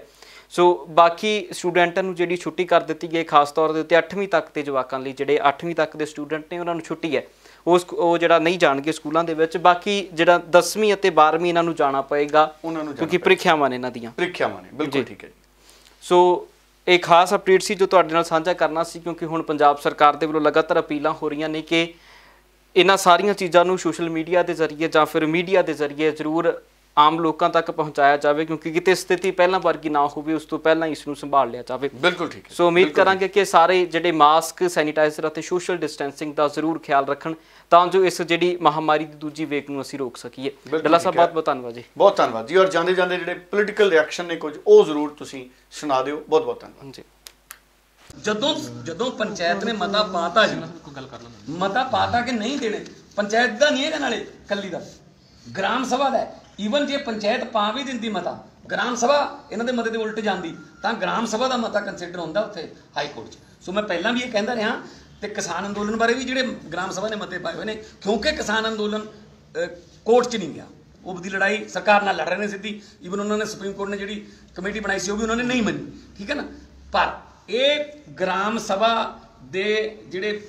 A: ਸੋ ਬਾਕੀ ਸਟੂਡੈਂਟਾਂ ਨੂੰ ਜਿਹੜੀ ਛੁੱਟੀ ਕਰ ਦਿੱਤੀ ਗਈ, ਖਾਸ ਤੌਰ ਦੇ ਉੱਤੇ 8ਵੀਂ ਤੱਕ ਦੇ ਜਵਾਕਾਂ ਲਈ, ਜਿਹੜੇ 8ਵੀਂ ਤੱਕ ਦੇ ਸਟੂਡੈਂਟ ਨੇ ਉਹਨਾਂ ਨੂੰ ਛੁੱਟੀ ਹੈ, ਉਹ ਜਿਹੜਾ ਨਹੀਂ ਜਾਣਗੇ ਸਕੂਲਾਂ ਦੇ ਵਿੱਚ। ਬਾਕੀ ਜਿਹੜਾ 10ਵੀਂ ਅਤੇ 12ਵੀਂ ਇਹਨਾਂ ਨੂੰ ਜਾਣਾ ਪਏਗਾ
B: ਉਹਨਾਂ ਨੂੰ,
A: ਕਿਉਂਕਿ ਪ੍ਰੀਖਿਆਵਾਂ ਨੇ ਇਹਨਾਂ ਦੀਆਂ।
B: ਪ੍ਰੀਖਿਆਵਾਂ ਨੇ, ਬਿਲਕੁਲ ਠੀਕ ਹੈ ਜੀ।
A: ਸੋ ਇਹ ਖਾਸ ਅਪਡੇਟ ਸੀ ਜੋ ਤੁਹਾਡੇ ਨਾਲ ਸਾਂਝਾ ਕਰਨਾ ਸੀ, ਕਿਉਂਕਿ ਹੁਣ ਪੰਜਾਬ ਸਰਕਾਰ ਦੇ ਵੱਲੋਂ ਲਗਾਤਾਰ ਅਪੀਲਾਂ ਹੋ ਰਹੀਆਂ ਨੇ ਕਿ ਇਹਨਾਂ ਸਾਰੀਆਂ ਚੀਜ਼ਾਂ ਨੂੰ ਸੋਸ਼ਲ ਮੀਡੀਆ ਦੇ ਜ਼ਰੀਏ ਜਾਂ ਫਿਰ ਮੀਡੀਆ ਦੇ ਜ਼ਰੀਏ ਜ਼ਰੂਰ ਆਮ ਲੋਕਾਂ ਤੱਕ ਪਹੁੰਚਾਇਆ ਜਾਵੇ, ਕਿਉਂਕਿ ਕਿਤੇ ਸਥਿਤੀ ਪਹਿਲਾਂ ਵਰਗੀ ਨਾ ਹੋਵੇ, ਉਸ ਤੋਂ ਪਹਿਲਾਂ ਇਸ ਨੂੰ ਸੰਭਾਲ ਲਿਆ ਜਾਵੇ।
B: ਬਿਲਕੁਲ ਠੀਕ ਹੈ।
A: ਸੋ ਉਮੀਦ ਕਰਾਂਗੇ ਕਿ ਸਾਰੇ ਜਿਹੜੇ ਮਾਸਕ, ਸੈਨੀਟਾਈਜ਼ਰ ਅਤੇ ਸੋਸ਼ਲ ਡਿਸਟੈਂਸਿੰਗ ਦਾ ਜ਼ਰੂਰ ਖਿਆਲ ਰੱਖਣ ਤਾਂ ਜੋ ਇਸ ਜਿਹੜੀ ਮਹਾਮਾਰੀ ਦੀ ਦੂਜੀ ਵੇਗ ਨੂੰ ਅਸੀਂ ਰੋਕ ਸਕੀਏ। ਡੱਲਾ ਸਾਹਿਬ ਬਹੁਤ ਬਹੁਤ ਧੰਨਵਾਦ ਜੀ।
B: ਬਹੁਤ ਧੰਨਵਾਦ ਜੀ। ਔਰ ਜਾਂਦੇ ਜਾਂਦੇ ਜਿਹੜੇ ਪੋਲੀਟੀਕਲ ਰਿਐਕਸ਼ਨ ਨੇ ਕੁਝ ਉਹ ਜ਼ਰੂਰ ਤੁਸੀਂ ਸੁਣਾ ਦਿਓ। ਬਹੁਤ ਬਹੁਤ ਧੰਨਵਾਦ
A: ਜੀ।
C: ਜਦੋਂ ਪੰਚਾਇਤ ਨੇ ਮਤਾ ਪਾਤਾ ਜੀ, ਮਤਾ ਪਾਤਾ ਕਿ ਨਹੀਂ ਦੇਣੇ, ਪੰਚਾਇਤ ਦਾ ਨਹੀਂ ਹੈਗਾ ਨਾਲੇ ਕੱਲੀ ਦਾ, ਗ੍ਰਾਮ ਸਭਾ ਦਾ। ਈਵਨ ਜੇ ਪੰਚਾਇਤ ਪਾ ਵੀ ਦਿੰਦੀ ਮਤਾ, ਗ੍ਰਾਮ ਸਭਾ ਇਹਨਾਂ ਦੇ ਮਤੇ ਦੇ ਉਲਟ ਜਾਂਦੀ ਤਾਂ ਗ੍ਰਾਮ ਸਭਾ ਦਾ ਮਤਾ ਕੰਸੀਡਰ ਹੁੰਦਾ ਉੱਥੇ ਹਾਈ ਕੋਰਟ 'ਚ। ਸੋ ਮੈਂ ਪਹਿਲਾਂ ਵੀ ਇਹ ਕਹਿੰਦਾ ਰਿਹਾ ਤੇ ਕਿਸਾਨ ਅੰਦੋਲਨ ਬਾਰੇ ਵੀ ਜਿਹੜੇ ਗ੍ਰਾਮ ਸਭਾ ਨੇ ਮਤੇ ਪਾਏ ਹੋਏ ਨੇ, ਕਿਉਂਕਿ ਕਿਸਾਨ ਅੰਦੋਲਨ ਕੋਰਟ 'ਚ ਨਹੀਂ ਗਿਆ, ਉਹਦੀ ਲੜਾਈ ਸਰਕਾਰ ਨਾਲ ਲੜ ਰਹੇ ਨੇ ਸਿੱਧੀ। ਈਵਨ ਉਹਨਾਂ ਨੇ ਸੁਪਰੀਮ ਕੋਰਟ ਨੇ ਜਿਹੜੀ ਕਮੇਟੀ ਬਣਾਈ ਸੀ ਉਹ ਵੀ ਉਹਨਾਂ ਨੇ ਨਹੀਂ ਮੰਨੀ, ਠੀਕ ਹੈ ਨਾ। ਪਰ ਇਹ ਗ੍ਰਾਮ ਸਭਾ ਦੇ ਜਿਹੜੇ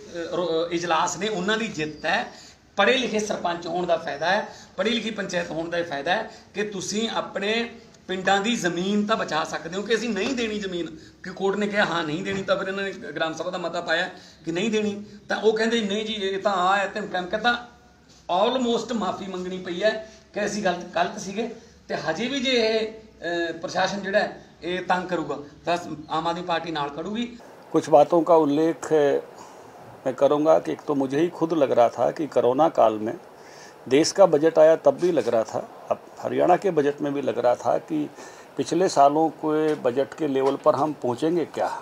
C: ਇਜਲਾਸ ਨੇ ਉਹਨਾਂ ਦੀ ਜਿੱਤ ਹੈ। ਪੜ੍ਹੇ ਲਿਖੇ ਸਰਪੰਚ ਹੋਣ ਦਾ ਫਾਇਦਾ ਹੈ, ਪੜ੍ਹੀ ਲਿਖੀ ਪੰਚਾਇਤ ਹੋਣ ਦਾ ਇਹ ਫਾਇਦਾ ਹੈ ਕਿ ਤੁਸੀਂ ਆਪਣੇ ਪਿੰਡਾਂ ਦੀ ਜ਼ਮੀਨ ਤਾਂ ਬਚਾ ਸਕਦੇ ਹੋ ਕਿ ਅਸੀਂ ਨਹੀਂ ਦੇਣੀ ਜ਼ਮੀਨ, ਕਿ ਕੋਰਟ ਨੇ ਕਿਹਾ ਹਾਂ ਨਹੀਂ ਦੇਣੀ, ਤਾਂ ਫਿਰ ਇਹਨਾਂ ਨੇ ਗ੍ਰਾਮ ਸਭਾ ਦਾ ਮਤਾ ਪਾਇਆ ਕਿ ਨਹੀਂ ਦੇਣੀ, ਤਾਂ ਉਹ ਕਹਿੰਦੇ ਨਹੀਂ ਜੀ ਇਹ ਤਾਂ ਆ ਹੈ ਤੇ ਕਹਿੰਦਾ ਤਾਂ ਆਲਮੋਸਟ ਮਾਫੀ ਮੰਗਣੀ ਪਈ ਹੈ ਕਿ ਅਸੀਂ ਗਲਤ ਸੀਗੇ। ਤੇ ਹਜੇ ਵੀ ਜੇ ਇਹ ਪ੍ਰਸ਼ਾਸਨ ਜਿਹੜਾ ये तंग करूँगा तो आम आदमी पार्टी नाल खड़ूगी।
D: कुछ बातों का उल्लेख मैं करूँगा कि एक तो मुझे ही खुद लग रहा था कि कोरोना काल में देश का बजट आया तब भी लग रहा था, अब हरियाणा के बजट में भी लग रहा था कि पिछले सालों के बजट के लेवल पर हम पहुँचेंगे क्या।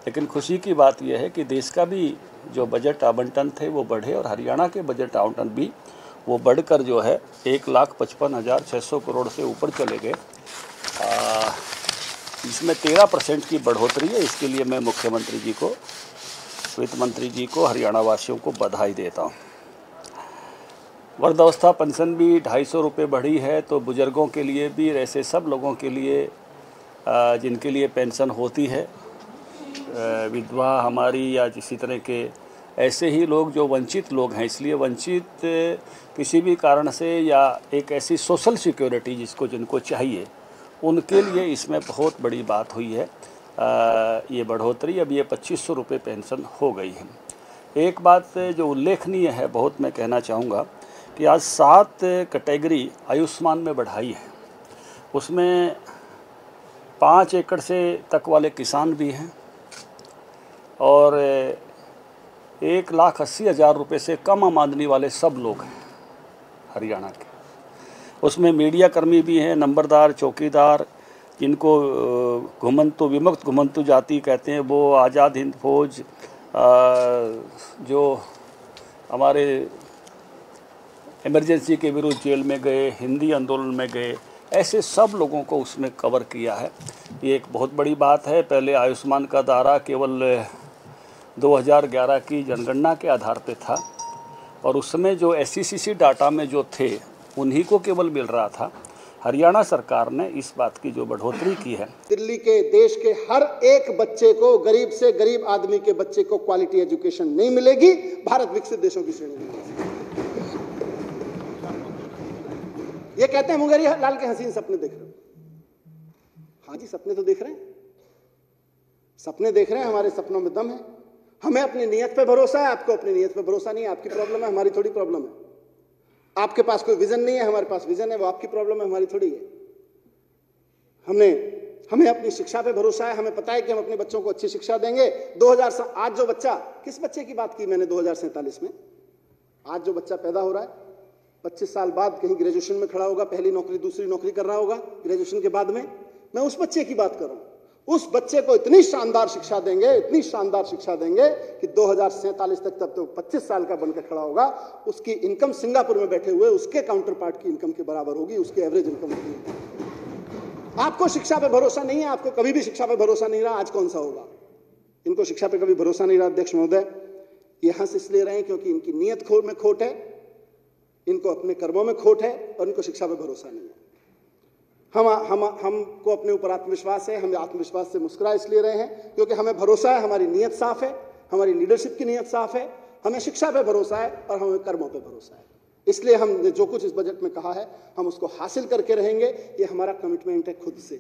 D: लेकिन खुशी की बात यह है कि देश का भी जो बजट आवंटन थे वो बढ़े और हरियाणा के बजट आवंटन भी वो बढ़कर जो है 1,55,600 करोड़ से ऊपर चले गए। इसमें 13% की बढ़ोतरी है। इसके लिए मैं मुख्यमंत्री जी को, वित्त मंत्री जी को, हरियाणा वासियों को बधाई देता हूँ। वृद्धावस्था पेंशन भी 250 रुपये बढ़ी है, तो बुज़ुर्गों के लिए भी, ऐसे सब लोगों के लिए जिनके लिए पेंशन होती है, विधवा हमारी या इसी तरह के ऐसे ही लोग जो वंचित लोग हैं, इसलिए वंचित किसी भी कारण से या एक ऐसी सोशल सिक्योरिटी जिनको चाहिए, उनके लिए इसमें बहुत बड़ी बात हुई है ये बढ़ोतरी। अब ये 2500 रुपये पेंशन हो गई है। एक बात जो उल्लेखनीय है बहुत, मैं कहना चाहूँगा कि आज 7 कैटेगरी आयुष्मान में बढ़ाई है। उसमें 5 एकड़ से तक वाले किसान भी हैं और 1,80,000 रुपये से कम आमदनी वाले सब लोग हैं हरियाणा के। उसमें मीडिया कर्मी भी हैं, नंबरदार, चौकीदार, जिनको घुमंतु, विमुक्त घुमंतु जाति कहते हैं, वो आज़ाद हिंद फौज, जो हमारे इमरजेंसी के विरुद्ध जेल में गए, हिंदी आंदोलन में गए, ऐसे सब लोगों को उसमें कवर किया है। ये एक बहुत बड़ी बात है। पहले आयुष्मान का दायरा केवल 2011 की जनगणना के आधार पे था और उसमें जो SCCC डाटा में जो थे उन्हीं को केवल मिल रहा था। हरियाणा सरकार ने इस बात की जो बढ़ोतरी की है,
E: दिल्ली के देश के हर एक बच्चे को, गरीब से गरीब आदमी के बच्चे को क्वालिटी एजुकेशन नहीं मिलेगी, भारत विकसित देशों की श्रेणी में। ये कहते हैं मुंगेरी लाल के हसीन सपने देख रहे हो। हाँ जी, सपने तो देख रहे हैं, सपने देख रहे हैं, हमारे सपनों में दम है। हमें अपनी नीयत पे भरोसा है, आपको अपनी नीयत पे भरोसा नहीं है। आपकी प्रॉब्लम है, हमारी थोड़ी प्रॉब्लम है। आपके पास कोई विजन नहीं है, हमारे पास विजन है, वो आपकी प्रॉब्लम है, हमारी थोड़ी है। हमें अपनी शिक्षा पे भरोसा है, हमें पता है कि हम अपने बच्चों को अच्छी शिक्षा देंगे। आज जो बच्चा, किस बच्चे की बात की मैंने 2047 में, आज जो बच्चा पैदा हो रहा है 25 साल बाद कहीं ग्रेजुएशन में खड़ा होगा, पहली नौकरी दूसरी नौकरी कर रहा होगा ग्रेजुएशन के बाद में, मैं उस बच्चे की बात कर रहा हूं। उस बच्चे को इतनी शानदार शिक्षा देंगे, इतनी शानदार शिक्षा देंगे कि 2047 तक, तब तो 25 साल का बनकर खड़ा होगा, उसकी इनकम सिंगापुर में बैठे हुए उसके काउंटर पार्ट की इनकम के बराबर होगी, उसकी एवरेज इनकम होगी। आपको शिक्षा पे भरोसा नहीं है, आपको कभी भी शिक्षा पे भरोसा नहीं रहा, आज कौन सा होगा? इनको शिक्षा पे कभी भरोसा नहीं रहा। अध्यक्ष महोदय, ये हंस इसलिए रहे हैं क्योंकि इनकी नीयत में खोट है, इनको अपने कर्मों में खोट है और इनको शिक्षा पे भरोसा नहीं है। हमको अपने ऊपर आत्मविश्वास है, हम आत्मविश्वास से मुस्कुरा इसलिए रहे हैं क्योंकि हमें भरोसा है, हमारी नीयत साफ है, हमारी लीडरशिप की नीयत साफ है, हमें शिक्षा पे भरोसा है और हमें कर्मों पे भरोसा है। इसलिए हमने जो कुछ इस बजट में कहा है, हम उसको हासिल करके रहेंगे। ये हमारा कमिटमेंट है खुद से।